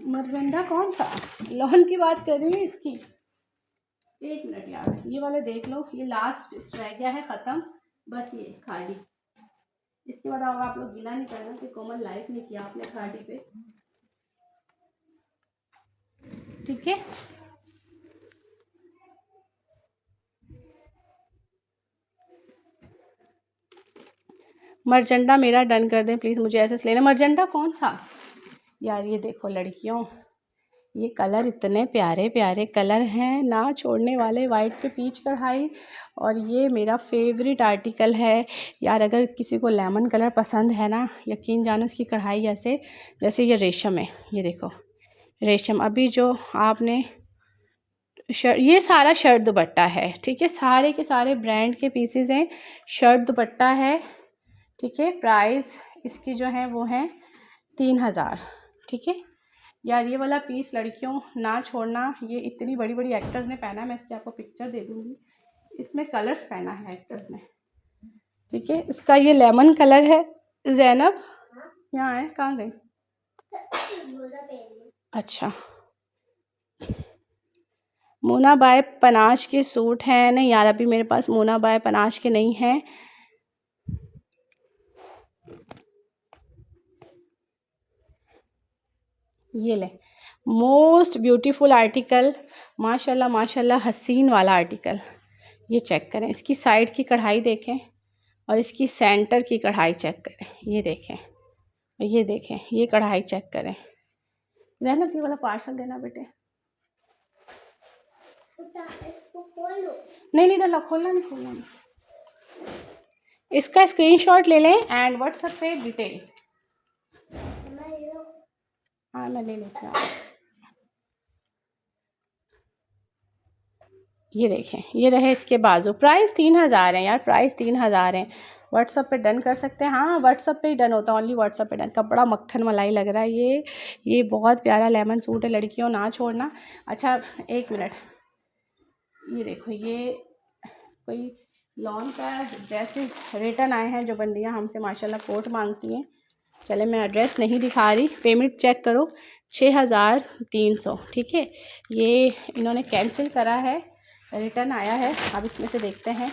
S1: मरगंडा कौन सा, लॉन की बात कर रही हूँ इसकी। 1 मिनट यार, ये वाले देख लो, ये लास्ट रह गया है ख़त्म, बस ये खाड़ी। इसके बाद अब आप लोग गिला नहीं करना कि कोमल लाइक नहीं किया आपने खाड़ी पे, ठीक है। मर्जेंटा मेरा डन कर दें प्लीज़, मुझे ऐसे लेना। मर्जेंटा कौन सा यार, ये देखो लड़कियों, ये कलर इतने प्यारे प्यारे कलर हैं ना छोड़ने वाले, वाइट पे पीच कढ़ाई, और ये मेरा फेवरेट आर्टिकल है यार। अगर किसी को लेमन कलर पसंद है ना, यकीन जानो इसकी कढ़ाई ऐसे जैसे ये रेशम है, ये देखो रेशम। अभी जो आपने शर्ट, ये सारा शर्ट दुपट्टा है, ठीक है, सारे के सारे ब्रांड के पीसेस हैं, शर्ट दुपट्टा है, ठीक है। प्राइस इसकी जो है वो है 3000, ठीक है यार। ये वाला पीस लड़कियों ना छोड़ना, ये इतनी बड़ी बड़ी एक्टर्स ने पहना है, मैं इसकी आपको पिक्चर दे दूँगी, इसमें कलर्स पहना है एक्टर्स ने, ठीक है। इसका ये लेमन कलर है। ज़ैनब यहाँ है, कहाँ गई? अच्छा, मोना बाय पनाश के सूट हैं। नहीं यार अभी मेरे पास मोना बाय पनाश के नहीं हैं। ये ले, मोस्ट ब्यूटीफुल आर्टिकल, माशाल्लाह माशाल्लाह, हसीन वाला आर्टिकल। ये चेक करें, इसकी साइड की कढ़ाई देखें और इसकी सेंटर की कढ़ाई चेक करें, ये देखें, ये देखें, ये कढ़ाई चेक करें। रहना ये वाला पार्सल देना बेटे। नहीं नहीं इधर खोलना नहीं, खोलना नहीं। इसका स्क्रीनशॉट ले लें एंड व्हाट्सएप पे डिटेल। हाँ मैं ले लेती हूँ। ये देखें, ये रहे इसके बाजू। प्राइस 3000 है यार, प्राइस 3000 है। व्हाट्सअप पे डन कर सकते हैं, हाँ व्हाट्सअप पे ही डन होता है, ओनली व्हाट्सअप पे डन। कपड़ा मक्खन मलाई लग रहा है ये बहुत प्यारा लेमन सूट है, लड़कियों ना छोड़ना। अच्छा एक मिनट, ये देखो, ये कोई लॉन का ड्रेसेस रिटर्न आए हैं, जो बंदियां हमसे माशाल्लाह कोट मांगती हैं। चले मैं एड्रेस नहीं दिखा रही, पेमेंट चेक करो, 6300, ठीक है। ये इन्होंने कैंसिल करा है, रिटर्न आया है। अब इसमें से देखते हैं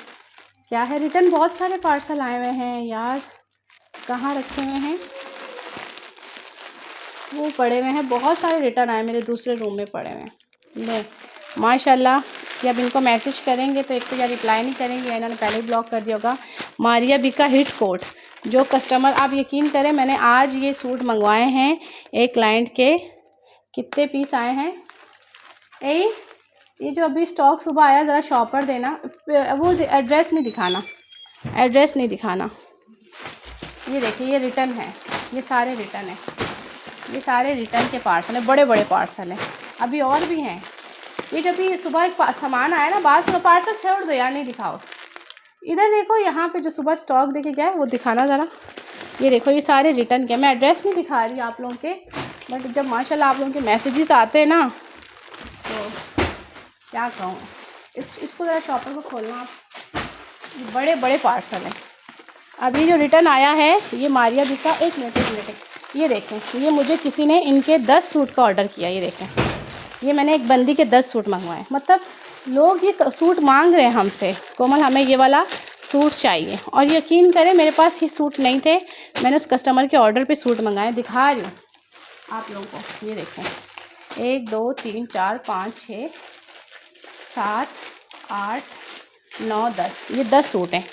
S1: क्या है रिटर्न। बहुत सारे पार्सल आए हुए हैं यार, कहाँ रखे हुए हैं वो, पड़े हुए हैं बहुत सारे रिटर्न आए, मेरे दूसरे रूम में पड़े हुए हैं। ले माशाल्लाह, कि अब इनको मैसेज करेंगे तो एक तो या रिप्लाई नहीं करेंगे, इन्होंने पहले ही ब्लॉक कर दिया होगा। मारिया बिका हिट कोट, जो कस्टमर, आप यकीन करें मैंने आज ये सूट मंगवाए हैं एक क्लाइंट के। कितने पीस आए हैं? ये जो अभी स्टॉक सुबह आया, ज़रा शॉपर देना, वो एड्रेस नहीं दिखाना, एड्रेस नहीं दिखाना। ये देखिए ये रिटर्न है, ये सारे रिटर्न है, ये सारे रिटर्न के पार्सल हैं, बड़े बड़े पार्सल हैं। अभी और भी हैं, ये जब भी सुबह एक सामान आया ना, बाद में पार्सल छोड़ दो यार, नहीं दिखाओ। इधर देखो, यहाँ पे जो सुबह स्टॉक देके गया है वो दिखाना ज़रा। ये देखो ये सारे रिटर्न के, मैं एड्रेस नहीं दिखा रही आप लोगों के, बट जब माशाल्लाह आप लोगों के मैसेजेस आते हैं ना, तो क्या कहूँ। इसको ज़रा शॉपर को खोलना आप, ये बड़े बड़े पार्सल हैं। अभी जो रिटर्न आया है ये मारिया दी का, एक मिनट, ये देखें, ये मुझे किसी ने इनके 10 सूट का ऑर्डर किया। ये देखें, ये मैंने एक बंदी के 10 सूट मंगवाए, मतलब लोग ये सूट मांग रहे हैं हमसे, कोमल हमें ये वाला सूट चाहिए। और यकीन करें मेरे पास ये सूट नहीं थे, मैंने उस कस्टमर के ऑर्डर पे सूट मंगाए। दिखा रही हूँ आप लोगों को, ये देखें, 1 2 3 4 5 6 7 8 9 10, ये 10 सूट हैं,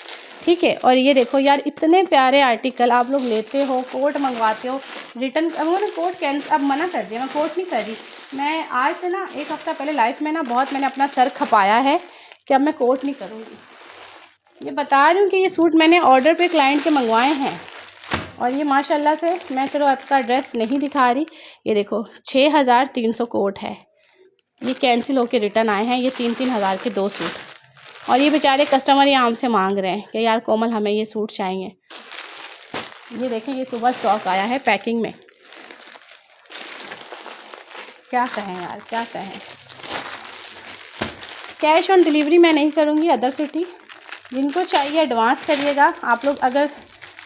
S1: ठीक है। और ये देखो यार, इतने प्यारे आर्टिकल आप लोग लेते हो, कोट मंगवाते हो, रिटर्न। अब मैंने कोट कैंसिल, अब मना कर दिया, मैं कोट नहीं कर रही। मैं आज से ना, एक हफ़्ता पहले लाइफ में ना बहुत मैंने अपना सर खपाया है कि अब मैं कोट नहीं करूँगी। ये बता रही हूँ कि ये सूट मैंने ऑर्डर पे क्लाइंट के मंगवाए हैं, और ये माशाल्लाह से, मैं चलो आपका एड्रेस नहीं दिखा रही। ये देखो 6300 कोट है, ये कैंसिल होके रिटर्न आए हैं, ये 3-3 हज़ार के 2 सूट। और ये बेचारे कस्टमर ये हमसे मांग रहे हैं कि यार कोमल हमें ये सूट चाहिए। ये देखें, ये सुबह स्टॉक आया है पैकिंग में। क्या कहें यार, क्या कहें। कैश ऑन डिलीवरी मैं नहीं करूँगी, अदर सिटी। जिनको चाहिए एडवांस करिएगा। आप लोग अगर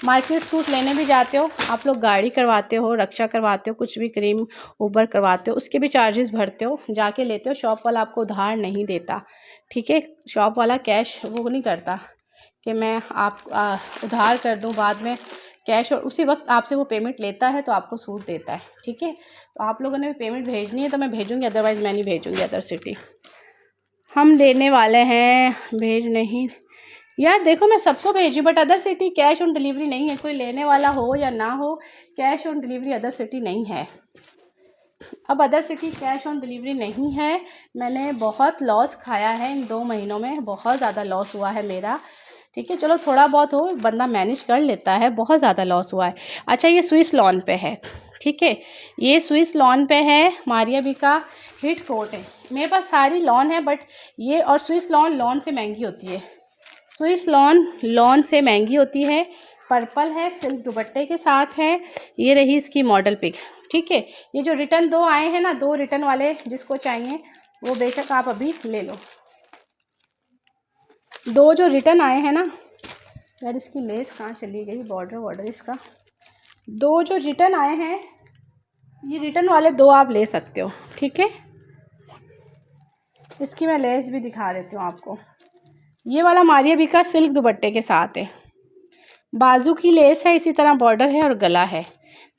S1: मार्केट सूट लेने भी जाते हो, आप लोग गाड़ी करवाते हो, रक्षा करवाते हो, कुछ भी क्रीम ऊबर करवाते हो, उसके भी चार्जेस भरते हो, जाके लेते हो। शॉप वाला आपको उधार नहीं देता, ठीक है। शॉप वाला कैश वो नहीं करता कि मैं आप उधार कर दूं बाद में कैश, और उसी वक्त आपसे वो पेमेंट लेता है तो आपको सूट देता है। ठीक है, तो आप लोगों ने भी पेमेंट भेजनी है तो मैं भेजूँगी, अदरवाइज़ मैं नहीं भेजूँगी अदर सिटी। हम लेने वाले हैं, भेज नहीं यार, देखो मैं सबको भेजी, but other city cash on delivery नहीं है। कोई लेने वाला हो या ना हो, cash on delivery other city नहीं है। अब other city cash on delivery नहीं है। मैंने बहुत लॉस खाया है इन 2 महीनों में, बहुत ज़्यादा लॉस हुआ है मेरा। ठीक है, चलो थोड़ा बहुत हो बंदा मैनेज कर लेता है, बहुत ज़्यादा लॉस हुआ है। अच्छा, ये स्विस लॉन पे है। ठीक है, ये स्विस लॉन पे है, मारिया बी का हिट कोट है। मेरे पास सारी लॉन है, बट ये और स्विस लॉन से महंगी होती है। स्विस लॉन से महंगी होती है। पर्पल है, सिल्क दुपट्टे के साथ है। ये रही इसकी मॉडल पिक। ठीक है, ये जो रिटर्न 2 आए हैं ना, 2 रिटर्न वाले जिसको चाहिए वो बेशक आप अभी ले लो। 2 जो रिटर्न आए हैं ना यार, इसकी लेस कहाँ चली गई, बॉर्डर इसका। 2 जो रिटर्न आए हैं, ये रिटर्न वाले 2 आप ले सकते हो। ठीक है, इसकी मैं लेस भी दिखा देती हूँ आपको। ये वाला मारिया बी का सिल्क दुपट्टे के साथ है, बाजू की लेस है, इसी तरह बॉर्डर है और गला है।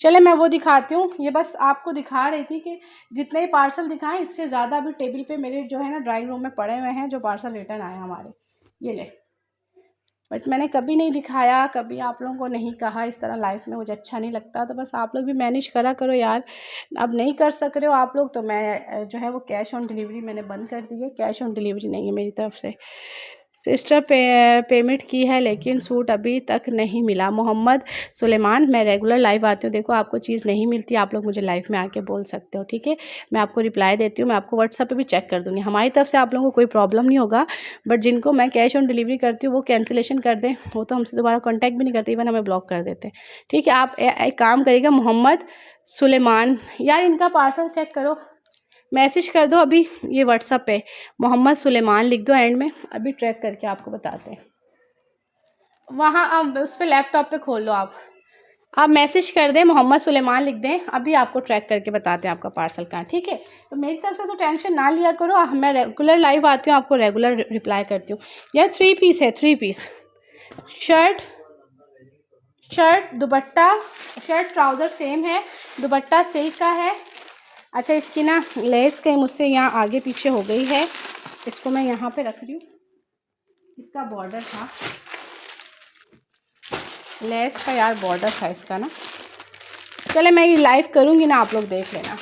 S1: चले मैं वो दिखाती हूँ। ये बस आपको दिखा रही थी कि जितने ही पार्सल दिखाएं, इससे ज़्यादा अभी टेबल पे मेरे जो है ना ड्राइंग रूम में पड़े हुए हैं जो पार्सल रिटर्न आए हमारे, ये ले। बट मैंने कभी नहीं दिखाया, कभी आप लोगों को नहीं कहा, इस तरह लाइफ में मुझे अच्छा नहीं लगता। तो बस आप लोग भी मैनेज करा करो यार। अब नहीं कर सक रहे हो आप लोग तो मैं जो है वो कैश ऑन डिलीवरी मैंने बंद कर दी है। कैश ऑन डिलीवरी नहीं है मेरी तरफ से। सिस्टर पेमेंट की है लेकिन सूट अभी तक नहीं मिला। मोहम्मद सुलेमान, मैं रेगुलर लाइव आती हूँ, देखो आपको चीज़ नहीं मिलती आप लोग मुझे लाइव में आके बोल सकते हो। ठीक है, मैं आपको रिप्लाई देती हूँ, मैं आपको व्हाट्सएप पे भी चेक कर दूँगी। हमारी तरफ से आप लोगों को कोई प्रॉब्लम नहीं होगा, बट जिनको मैं कैश ऑन डिलीवरी करती हूँ वो कैंसिलेशन कर दें, वो तो हमसे दोबारा कॉन्टैक्ट भी नहीं करते, इवन हमें ब्लॉक कर देते। ठीक है, आप एक काम करिएगा, मोहम्मद सुलेमान, यार इनका पार्सल चेक करो, मैसेज कर दो अभी ये व्हाट्सएप पे, मोहम्मद सुलेमान लिख दो एंड में, अभी ट्रैक करके आपको बताते हैं। वहाँ अब उस पर लैपटॉप पे खोल लो, आप मैसेज कर दें, मोहम्मद सुलेमान लिख दें, अभी आपको ट्रैक करके बताते हैं आपका पार्सल कहाँ। ठीक है, तो मेरी तरफ से तो टेंशन ना लिया करो, मैं रेगुलर लाइव आती हूँ, आपको रेगुलर रिप्लाई करती हूँ। यार 3 पीस है, 3 piece shirt dupatta, shirt trouser same है, दुपट्टा सिल्क का है। अच्छा, इसकी ना लेस कहीं मुझसे यहाँ आगे पीछे हो गई है, इसको मैं यहाँ पे रख रही हूँ। इसका बॉर्डर था, लेस का यार बॉर्डर था इसका ना। चले मैं ये लाइव करूँगी ना, आप लोग देख लेना।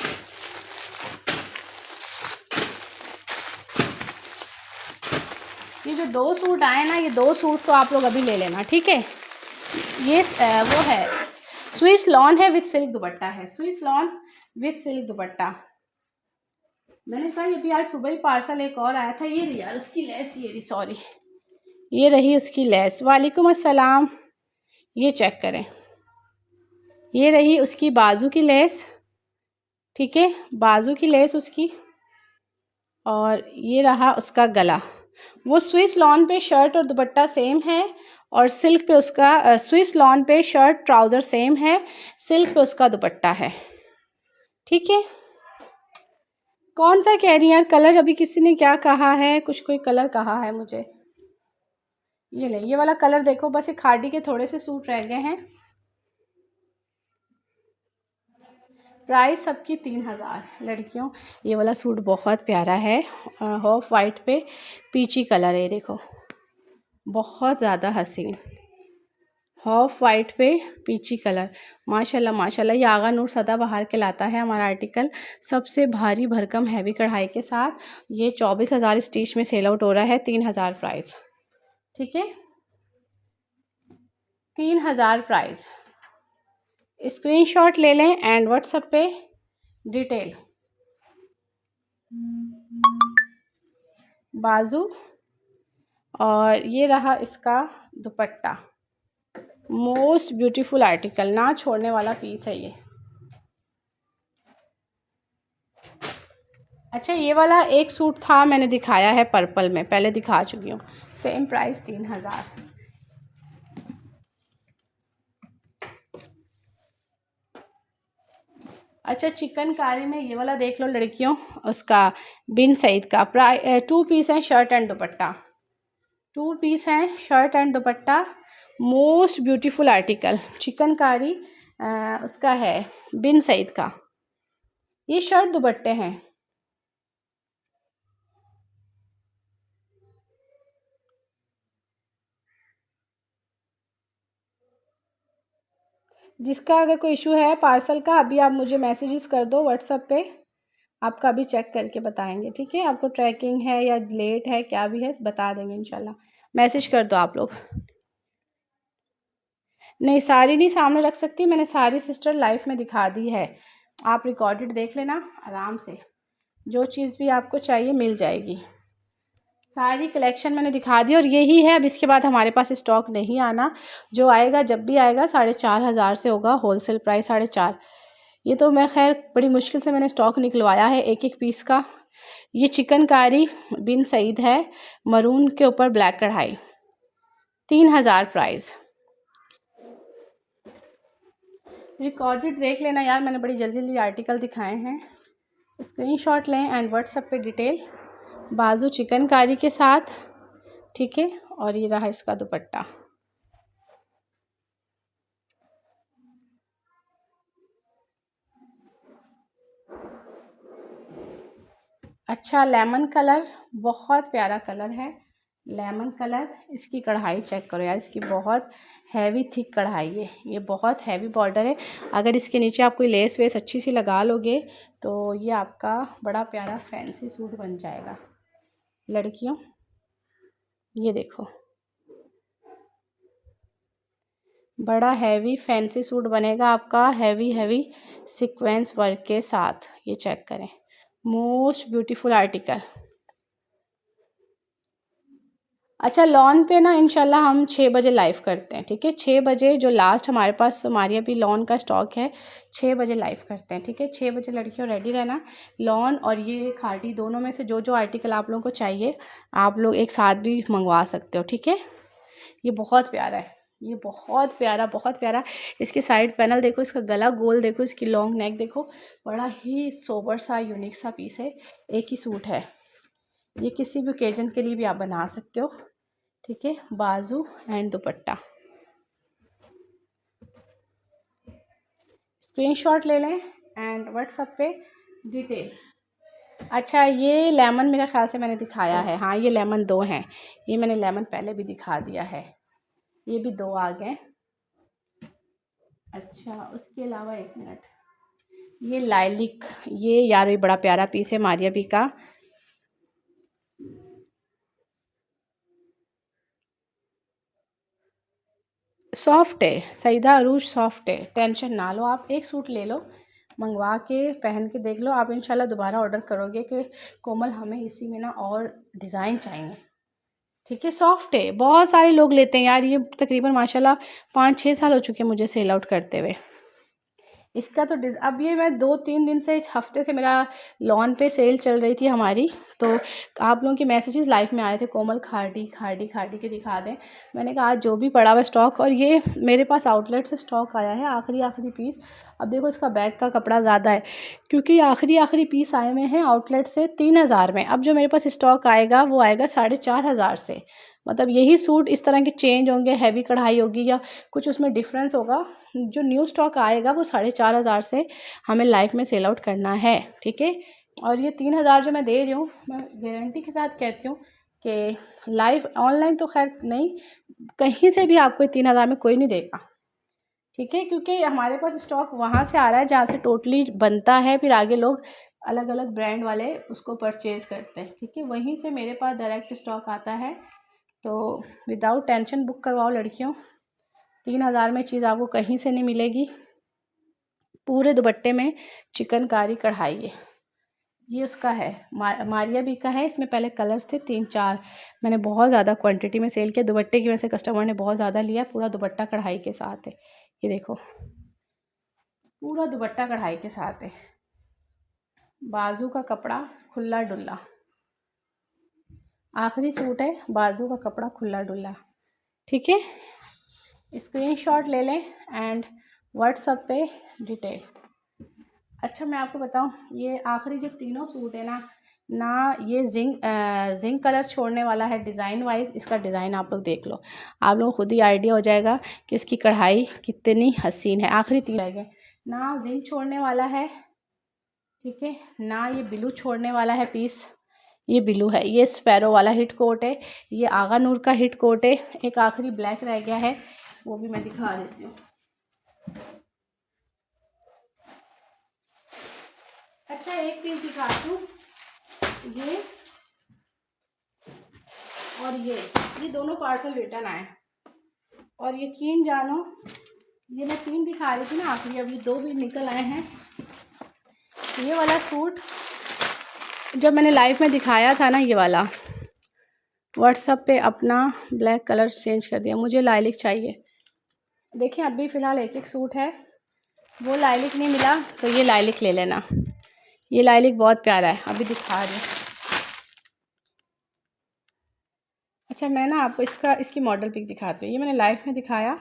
S1: ये जो 2 सूट आए ना, ये 2 सूट तो आप लोग अभी ले लेना। ठीक है, ये वो है स्विस लॉन है विथ सिल्क दुपट्टा है, स्विस लॉन विथ सिल्क दुपट्टा। मैंने कहा ये भी आज सुबह ही पार्सल एक और आया था, ये रही यार उसकी लेस, ये रही, सॉरी ये रही उसकी लेस। वालेकुम अस्सलाम, ये चेक करें, ये रही उसकी बाजू की लेस। ठीक है, बाजू की लेस उसकी, और ये रहा उसका गला। वो स्विस लॉन पे शर्ट और दुपट्टा सेम है, और सिल्क पे उसका स्विस लॉन पे शर्ट ट्राउज़र सेम है, सिल्क पे उसका दुपट्टा है। ठीक है, कौन सा कह रही हैं यार कलर, अभी किसी ने क्या कहा है, कुछ कोई कलर कहा है मुझे। ये ले, ये वाला कलर देखो, बस ये खादी के थोड़े से सूट रह गए हैं। प्राइस सबकी 3000 लड़कियों। ये वाला सूट बहुत प्यारा है, ऑफ वाइट पे पीची कलर है, देखो बहुत ज़्यादा हसीन, ऑफ वाइट पे पीची कलर, माशाल्लाह माशाल्लाह। ये आगा नूर सदाबहार के लाता है हमारा आर्टिकल, सबसे भारी भरकम हैवी कढ़ाई के साथ। ये 24,000 स्टिच में सेल आउट हो रहा है, 3000 प्राइस। ठीक है, 3000 प्राइस। स्क्रीनशॉट ले लें एंड व्हाट्सएप पे डिटेल, बाजू, और ये रहा इसका दुपट्टा। मोस्ट ब्यूटीफुल आर्टिकल, ना छोड़ने वाला पीस है ये। अच्छा, ये वाला एक सूट था मैंने दिखाया है पर्पल में, पहले दिखा चुकी हूँ, सेम प्राइस 3000। अच्छा, चिकनकारी में ये वाला देख लो लड़कियों, उसका बिन सईद का 2 पीस है, शर्ट एंड दुपट्टा। 2 पीस हैं, shirt and dupatta, most beautiful article, chikankari उसका है, बिन सईद का। ये शर्ट दुपट्टे हैं। जिसका अगर कोई इशू है पार्सल का, अभी आप मुझे मैसेजेस कर दो व्हाट्सएप पे, आपका अभी चेक करके बताएंगे, ठीक है। आपको ट्रैकिंग है या लेट है, क्या भी है बता देंगे इंशाल्लाह। मैसेज कर दो आप लोग। नहीं, सारी नहीं सामने रख सकती, मैंने सारी सिस्टर लाइफ में दिखा दी है, आप रिकॉर्डेड देख लेना आराम से, जो चीज़ भी आपको चाहिए मिल जाएगी। सारी कलेक्शन मैंने दिखा दी और यही है, अब इसके बाद हमारे पास स्टॉक नहीं आना। जो आएगा जब भी आएगा 4,500 से होगा, होलसेल प्राइस 4,500। ये तो मैं खैर बड़ी मुश्किल से मैंने स्टॉक निकलवाया है एक एक पीस का। ये चिकनकारी बिन सईद है, मरून के ऊपर ब्लैक कढ़ाई, 3,000 प्राइस। रिकॉर्डेड देख लेना यार, मैंने बड़ी जल्दी जल्दी आर्टिकल दिखाए हैं। स्क्रीनशॉट लें एंड व्हाट्सएप पे डिटेल। बाजू चिकनकारी के साथ, ठीक है। और ये रहा इसका दुपट्टा। अच्छा लेमन कलर, बहुत प्यारा कलर है लेमन कलर। इसकी कढ़ाई चेक करो यार, इसकी बहुत हैवी थिक कढ़ाई है, ये बहुत हैवी बॉर्डर है। अगर इसके नीचे आप कोई लेस वेस अच्छी सी लगा लोगे तो ये आपका बड़ा प्यारा फैंसी सूट बन जाएगा लड़कियों। ये देखो, बड़ा हैवी फैंसी सूट बनेगा आपका, हैवी हैवी सीक्वेंस वर्क के साथ। ये चेक करें, मोस्ट ब्यूटीफुल आर्टिकल। अच्छा लॉन पे ना इंशाल्लाह हम 6 बजे लाइव करते हैं, ठीक है। 6 बजे जो लास्ट हमारे पास हमारी अभी लॉन का स्टॉक है, 6 बजे लाइव करते हैं, ठीक है। 6 बजे लड़कियों रेडी रहना। लॉन और ये खादी दोनों में से जो जो आर्टिकल आप लोगों को चाहिए आप लोग एक साथ भी मंगवा सकते हो, ठीक है। ये बहुत प्यारा है, ये बहुत प्यारा बहुत प्यारा। इसके साइड पैनल देखो, इसका गला गोल देखो, इसकी लॉन्ग नेक देखो, बड़ा ही सोबर सा यूनिक सा पीस है। एक ही सूट है, ये किसी भी ओकेजन के लिए भी आप बना सकते हो, ठीक है। बाजू एंड दुपट्टा। स्क्रीनशॉट ले लें एंड व्हाट्सएप पे डिटेल। अच्छा ये लेमन मेरे ख्याल से मैंने दिखाया है, हाँ ये लेमन 2 हैं, ये मैंने लेमन पहले भी दिखा दिया है, ये भी 2 आ गए। अच्छा उसके अलावा एक मिनट, ये लाइलिक, ये यार ये बड़ा प्यारा पीस है मारिया बी का। सॉफ्ट है, सईदा अरूज सॉफ्ट है, टेंशन ना लो आप, एक सूट ले लो मंगवा के पहन के देख लो, आप इंशाल्लाह दोबारा ऑर्डर करोगे कि कोमल हमें इसी में ना और डिज़ाइन चाहिए, ठीक है। सॉफ्ट है, बहुत सारे लोग लेते हैं यार, ये तकरीबन माशाल्लाह 5-6 साल हो चुके हैं मुझे सेल आउट करते हुए। इसका तो अब ये मैं 2-3 दिन से, हफ्ते से मेरा लॉन पे सेल चल रही थी हमारी, तो आप लोगों के मैसेजेस लाइव में आए थे, कोमल खाड़ी खाड़ी खाड़ी के दिखा दें। मैंने कहा आज जो भी पड़ा हुआ स्टॉक, और ये मेरे पास आउटलेट से स्टॉक आया है आखिरी आखिरी पीस। अब देखो इसका बैक का कपड़ा ज़्यादा है क्योंकि आखिरी आखिरी पीस आए हुए हैं आउटलेट से 3,000 में। अब जो मेरे पास स्टॉक आएगा वो आएगा 4,500 से। मतलब यही सूट इस तरह के चेंज होंगे, हैवी कढ़ाई होगी या कुछ उसमें डिफरेंस होगा। जो न्यू स्टॉक आएगा वो 4,500 से हमें लाइव में सेल आउट करना है, ठीक है। और ये 3,000 जो मैं दे रही हूँ, मैं गारंटी के साथ कहती हूँ कि लाइव ऑनलाइन तो खैर नहीं, कहीं से भी आपको 3,000 में कोई नहीं देगा, ठीक है। क्योंकि हमारे पास स्टॉक वहाँ से आ रहा है जहाँ से टोटली बनता है, फिर आगे लोग अलग अलग ब्रांड वाले उसको परचेज़ करते हैं, ठीक है। वहीं से मेरे पास डायरेक्ट स्टॉक आता है, तो विदाउट टेंशन बुक करवाओ लड़कियों। 3,000 में चीज़ आपको कहीं से नहीं मिलेगी। पूरे दुपट्टे में चिकनकारी कढ़ाई है, ये उसका है मारिया बी का है। इसमें पहले कलर्स थे 3-4, मैंने बहुत ज़्यादा क्वांटिटी में सेल किया, दुपट्टे की वजह से कस्टमर ने बहुत ज़्यादा लिया। पूरा दुपट्टा कढ़ाई के साथ है, ये देखो पूरा दुपट्टा कढ़ाई के साथ है। बाजू का कपड़ा खुला डुल्ला, आखिरी सूट है, बाजू का कपड़ा खुला डुल्ला, ठीक है। स्क्रीनशॉट ले लें एंड व्हाट्सएप पे डिटेल। अच्छा मैं आपको बताऊं, ये आखिरी जो तीनों सूट है ना, ना ये जिंक कलर छोड़ने वाला है डिज़ाइन वाइज। इसका डिज़ाइन आप लोग देख लो, आप लोगों को खुद ही आइडिया हो जाएगा कि इसकी कढ़ाई कितनी हसीन है। आखिरी 3 रह गए। ना जिंक छोड़ने वाला है, ठीक है, ना ये ब्लू छोड़ने वाला है पीस, ये ब्लू है। ये स्पैरो वाला हिट कोट है, ये आगा नूर का हिट कोट है। एक आखिरी ब्लैक रह गया है, वो भी मैं दिखा देती हूँ। अच्छा एक पीस दिखाती हूँ, ये और ये दोनों पार्सल रिटर्न आए। और यकीन जानो, ये मैं 3 दिखा रही थी ना आखिरी, अभी 2 भी निकल आए हैं। ये वाला सूट जब मैंने लाइव में दिखाया था ना, ये वाला व्हाट्सएप पे अपना ब्लैक कलर चेंज कर दिया, मुझे लाइलिक चाहिए। देखिए अभी फ़िलहाल एक सूट है, वो लाइलिक नहीं मिला तो ये लाइलिक ले लेना। ये लाइलिक बहुत प्यारा है, अभी दिखा रही हूँ। अच्छा मैं ना आपको इसकी मॉडल पिक दिखाती हूँ। ये मैंने लाइव में दिखाया,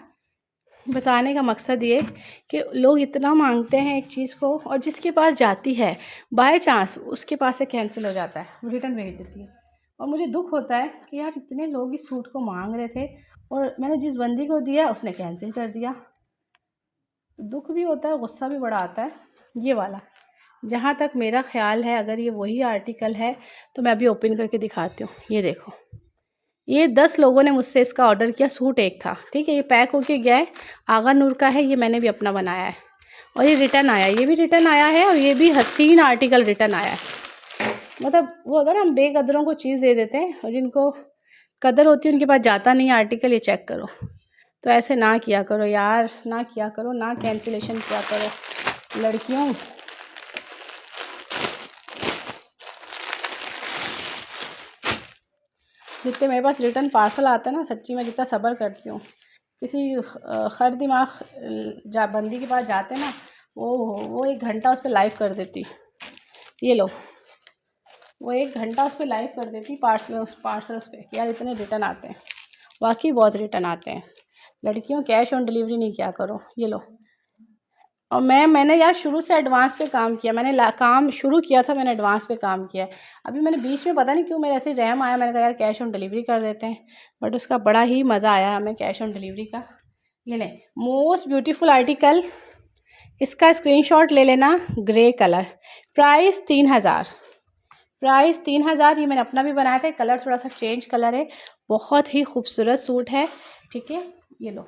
S1: बताने का मकसद ये कि लोग इतना मांगते हैं एक चीज़ को, और जिसके पास जाती है बाय चांस उसके पास से कैंसिल हो जाता है, वो रिटर्न भेज देती है। और मुझे दुख होता है कि यार इतने लोग इस सूट को मांग रहे थे और मैंने जिस बंदी को दिया उसने कैंसिल कर दिया। दुख भी होता है, गुस्सा भी बड़ा आता है। ये वाला जहाँ तक मेरा ख्याल है, अगर ये वही आर्टिकल है तो मैं अभी ओपन करके दिखाती हूँ। ये देखो, ये 10 लोगों ने मुझसे इसका ऑर्डर किया, सूट एक था, ठीक है। ये पैक होके गया है, आगा नूर का है, ये मैंने भी अपना बनाया है। और ये रिटर्न आया, ये भी रिटर्न आया है, और ये भी हसीन आर्टिकल रिटर्न आया है। मतलब वो होता है ना, हम बेकदरों को चीज़ दे देते हैं और जिनको कदर होती है उनके पास जाता नहीं आर्टिकल। ये चेक करो। तो ऐसे ना किया करो यार, ना किया करो, ना कैंसिलेशन किया करो लड़कियों। जितने मेरे पास रिटर्न पार्सल आते हैं ना, सच्ची मैं जितना सब्र करती हूँ। किसी खर दिमाग बंदी के पास जाते ना, वो 1 घंटा उस पर लाइव कर देती। ये लो, वो 1 घंटा उस पर लाइव कर देती पार्सल्स पे कि यार इतने रिटर्न आते हैं। वाकई बहुत रिटर्न आते हैं। लड़कियों कैश ऑन डिलीवरी नहीं किया करो। ये लो, और मैंने यार शुरू से एडवांस पे काम किया। मैंने काम शुरू किया था, मैंने एडवांस पे काम किया है। अभी मैंने बीच में पता नहीं क्यों मेरे ऐसे रहम आया, मैंने कहा यार कैश ऑन डिलीवरी कर देते हैं, बट उसका बड़ा ही मज़ा आया हमें कैश ऑन डिलीवरी का। ये ले, मोस्ट ब्यूटीफुल आर्टिकल, इसका स्क्रीनशॉट ले लेना। Grey colour, price 3000, price 3000। ये मैंने अपना भी बनाया था, कलर थोड़ा सा चेंज कलर है, बहुत ही खूबसूरत सूट है, ठीक है। ये लो,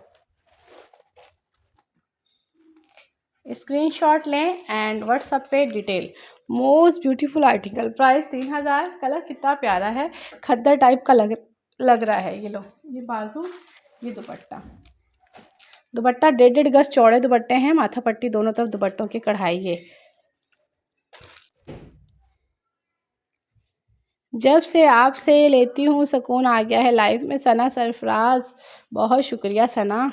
S1: स्क्रीनशॉट लें एंड व्हाट्सएप पे detail. Most beautiful article, price 3000। Colour कितना प्यारा है, खद्दर टाइप का लग रहा है। ये लो, ये बाजू, ये दुपट्टा। दुपट्टा 1.5 गज चौड़े दुपट्टे हैं, माथा पट्टी दोनों तरफ दुपट्टों की कढ़ाई है। जब से आपसे लेती हूँ सुकून आ गया है लाइफ में। सना सरफराज, बहुत शुक्रिया सना।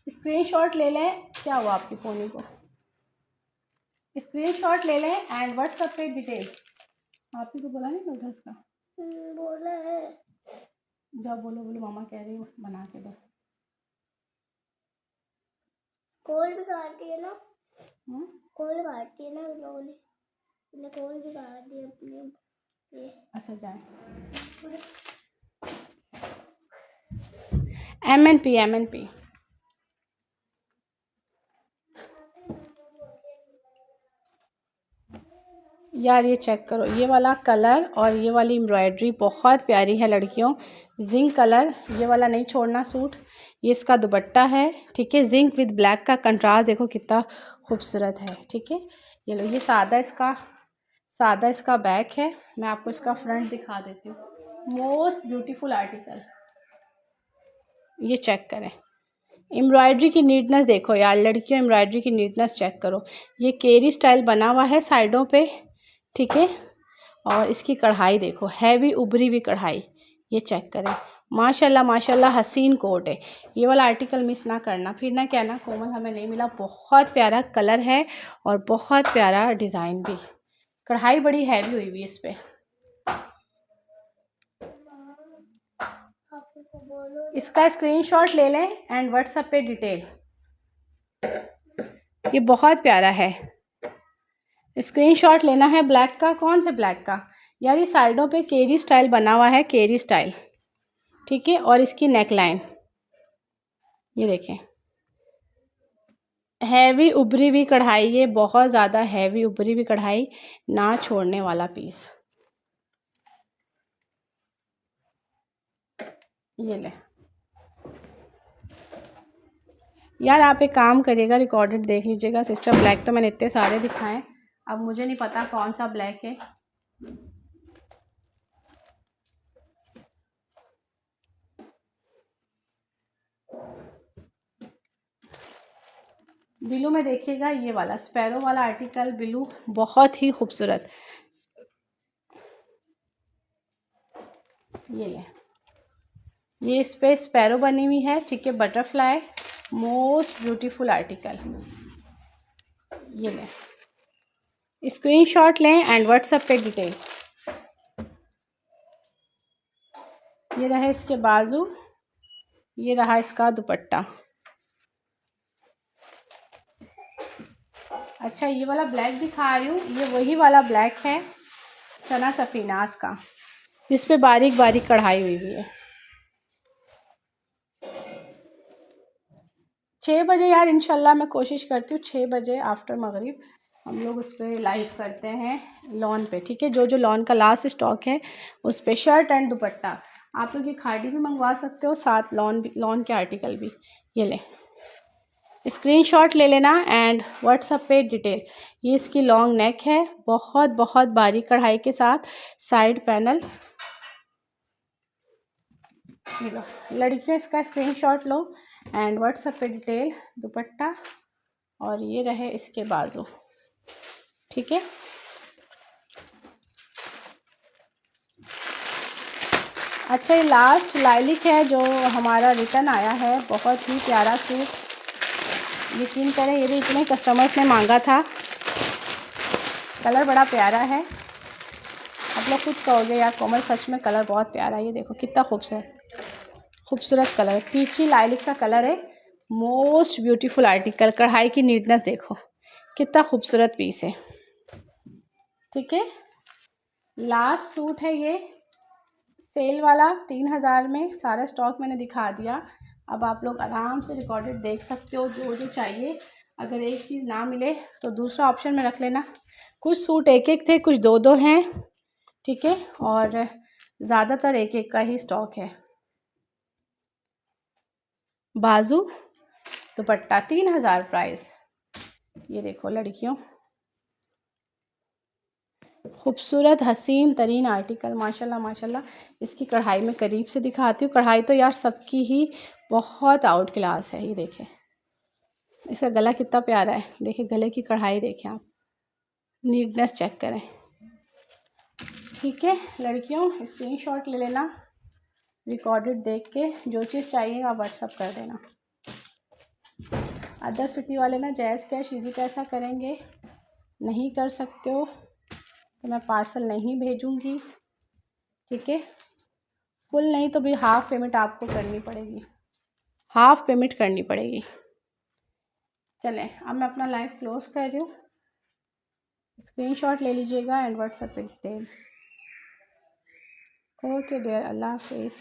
S1: स्क्रीनशॉट ले लें। क्या हुआ आपकी फ़ोन को? स्क्रीनशॉट ले लें एंड व्हाट्सएप पे डिटेल। आप ही को बोला नहीं बेटा इसका? बोला है। जाओ बोलो, बोलो मामा कह रही हूँ बना के दो। कॉल भी काटती है ना, कॉल काटती है ना लोगों ने कॉल भी काट दी अपनी। अच्छा जाए। MNP यार ये चेक करो, ये वाला कलर और ये वाली एम्ब्रॉयडरी बहुत प्यारी है लड़कियों। जिंक कलर, ये वाला नहीं छोड़ना सूट। ये इसका दुपट्टा है, ठीक है। जिंक विद ब्लैक का कंट्रास्ट देखो कितना खूबसूरत है, ठीक है। ये लो, ये सादा इसका बैक है। मैं आपको इसका फ्रंट दिखा देती हूँ। मोस्ट ब्यूटीफुल आर्टिकल, ये चेक करें। एम्ब्रॉयडरी की नीटनेस देखो यार लड़कियों, एम्ब्रॉयडरी की नीटनेस चेक करो। ये केरी स्टाइल बना हुआ है साइडों पे, ठीक है। और इसकी कढ़ाई देखो, हैवी उभरी हुई कढ़ाई, ये चेक करें। माशाल्लाह माशाल्लाह, हसीन कोट है। ये वाला आर्टिकल मिस ना करना, फिर ना कहना कोमल हमें नहीं मिला। बहुत प्यारा कलर है और बहुत प्यारा डिज़ाइन भी। कढ़ाई बड़ी हैवी हुई हुई इस पर। इसका स्क्रीनशॉट ले लें एंड व्हाट्सएप पे डिटेल। ये बहुत प्यारा है। स्क्रीनशॉट लेना है ब्लैक का। कौन से ब्लैक का यार? ये साइडों पे केरी स्टाइल बना हुआ है, केरी स्टाइल, ठीक है। और इसकी नेक लाइन ये देखें, हैवी उभरी हुई कढ़ाई, ये बहुत ज़्यादा हैवी उभरी हुई कढ़ाई, ना छोड़ने वाला पीस। ये ले यार, आप एक काम करिएगा, रिकॉर्डेड देख लीजिएगा सिस्टर। ब्लैक तो मैंने इतने सारे दिखाए, अब मुझे नहीं पता कौन सा ब्लैक है। ब्लू में देखिएगा, ये वाला स्पैरो वाला आर्टिकल ब्लू बहुत ही खूबसूरत। ये ले, ये इस पे स्पैरो बनी हुई है, ठीक है, बटरफ्लाई, मोस्ट ब्यूटीफुल आर्टिकल। ये ले, स्क्रीनशॉट लें एंड व्हाट्सएप पे डिटेल। ये रहा इसके बाजू, ये रहा इसका दुपट्टा। अच्छा, ये वाला ब्लैक दिखा रही हूँ, ये वही वाला ब्लैक है सना सफीनास का, जिस पे बारीक बारीक कढ़ाई हुई है। 6 बजे यार इंशाल्लाह मैं कोशिश करती हूँ 6 बजे आफ्टर मगरिब हम लोग उस पर लाइव करते हैं लॉन पे, ठीक है। जो जो लॉन का लास्ट स्टॉक है उस पर शर्ट एंड दुपट्टा आप लोग ये खाड़ी भी मंगवा सकते हो, साथ लॉन के आर्टिकल भी। ये ले, स्क्रीनशॉट ले लेना एंड व्हाट्सएप पे डिटेल। ये इसकी लॉन्ग नेक है, बहुत बहुत बारीक कढ़ाई के साथ साइड पैनल। ये लो लड़कियों, इसका स्क्रीनशॉट लो एंड व्हाट्सएप पे डिटेल, दुपट्टा और ये रहे इसके बाजू, ठीक है। अच्छा, ये लास्ट लाइलिक है जो हमारा रिटर्न आया है, बहुत ही प्यारा सूट। यकीन करें ये भी इतने कस्टमर्स ने मांगा था। कलर बड़ा प्यारा है, आप लोग खुद कहोगे यार कोमल सच में कलर बहुत प्यारा है। ये देखो कितना खूबसूरत कलर, पीची लाइलिक सा कलर है, मोस्ट ब्यूटीफुल आर्टिकल। कढ़ाई की नीटनेस देखो, कितना खूबसूरत पीस है, ठीक है। लास्ट सूट है ये सेल वाला, 3000 में सारा स्टॉक मैंने दिखा दिया। अब आप लोग आराम से रिकॉर्डेड देख सकते हो जो जो चाहिए। अगर एक चीज़ ना मिले तो दूसरा ऑप्शन में रख लेना। कुछ सूट एक एक थे, कुछ दो दो हैं, ठीक है, और ज़्यादातर एक एक का ही स्टॉक है। बाजू दुपट्टा 3000 प्राइस। ये देखो लड़कियों, खूबसूरत हसीन तरीन आर्टिकल, माशाल्लाह माशाल्लाह। इसकी कढ़ाई में करीब से दिखाती हूँ। कढ़ाई तो यार सबकी ही बहुत आउट क्लास है। ये देखें इसका गला कितना प्यारा है, देखें गले की कढ़ाई देखें आप, नीटनेस चेक करें, ठीक है। लड़कियों स्क्रीनशॉट ले लेना, रिकॉर्डेड देख के जो चीज़ चाहिए आप व्हाट्सअप कर देना। अदर सिटी वाले ना जैज़ कैश इजी पैसा करेंगे, नहीं कर सकते हो तो मैं पार्सल नहीं भेजूंगी, ठीक है। फुल नहीं तो भी हाफ़ पेमेंट आपको करनी पड़ेगी, हाफ़ पेमेंट करनी पड़ेगी। चलें अब मैं अपना लाइव क्लोज कर रही हूँ। स्क्रीनशॉट ले लीजिएगा एंड व्हाट्सएप पे डिटेल। ओके डियर, अल्लाह हाफिज़।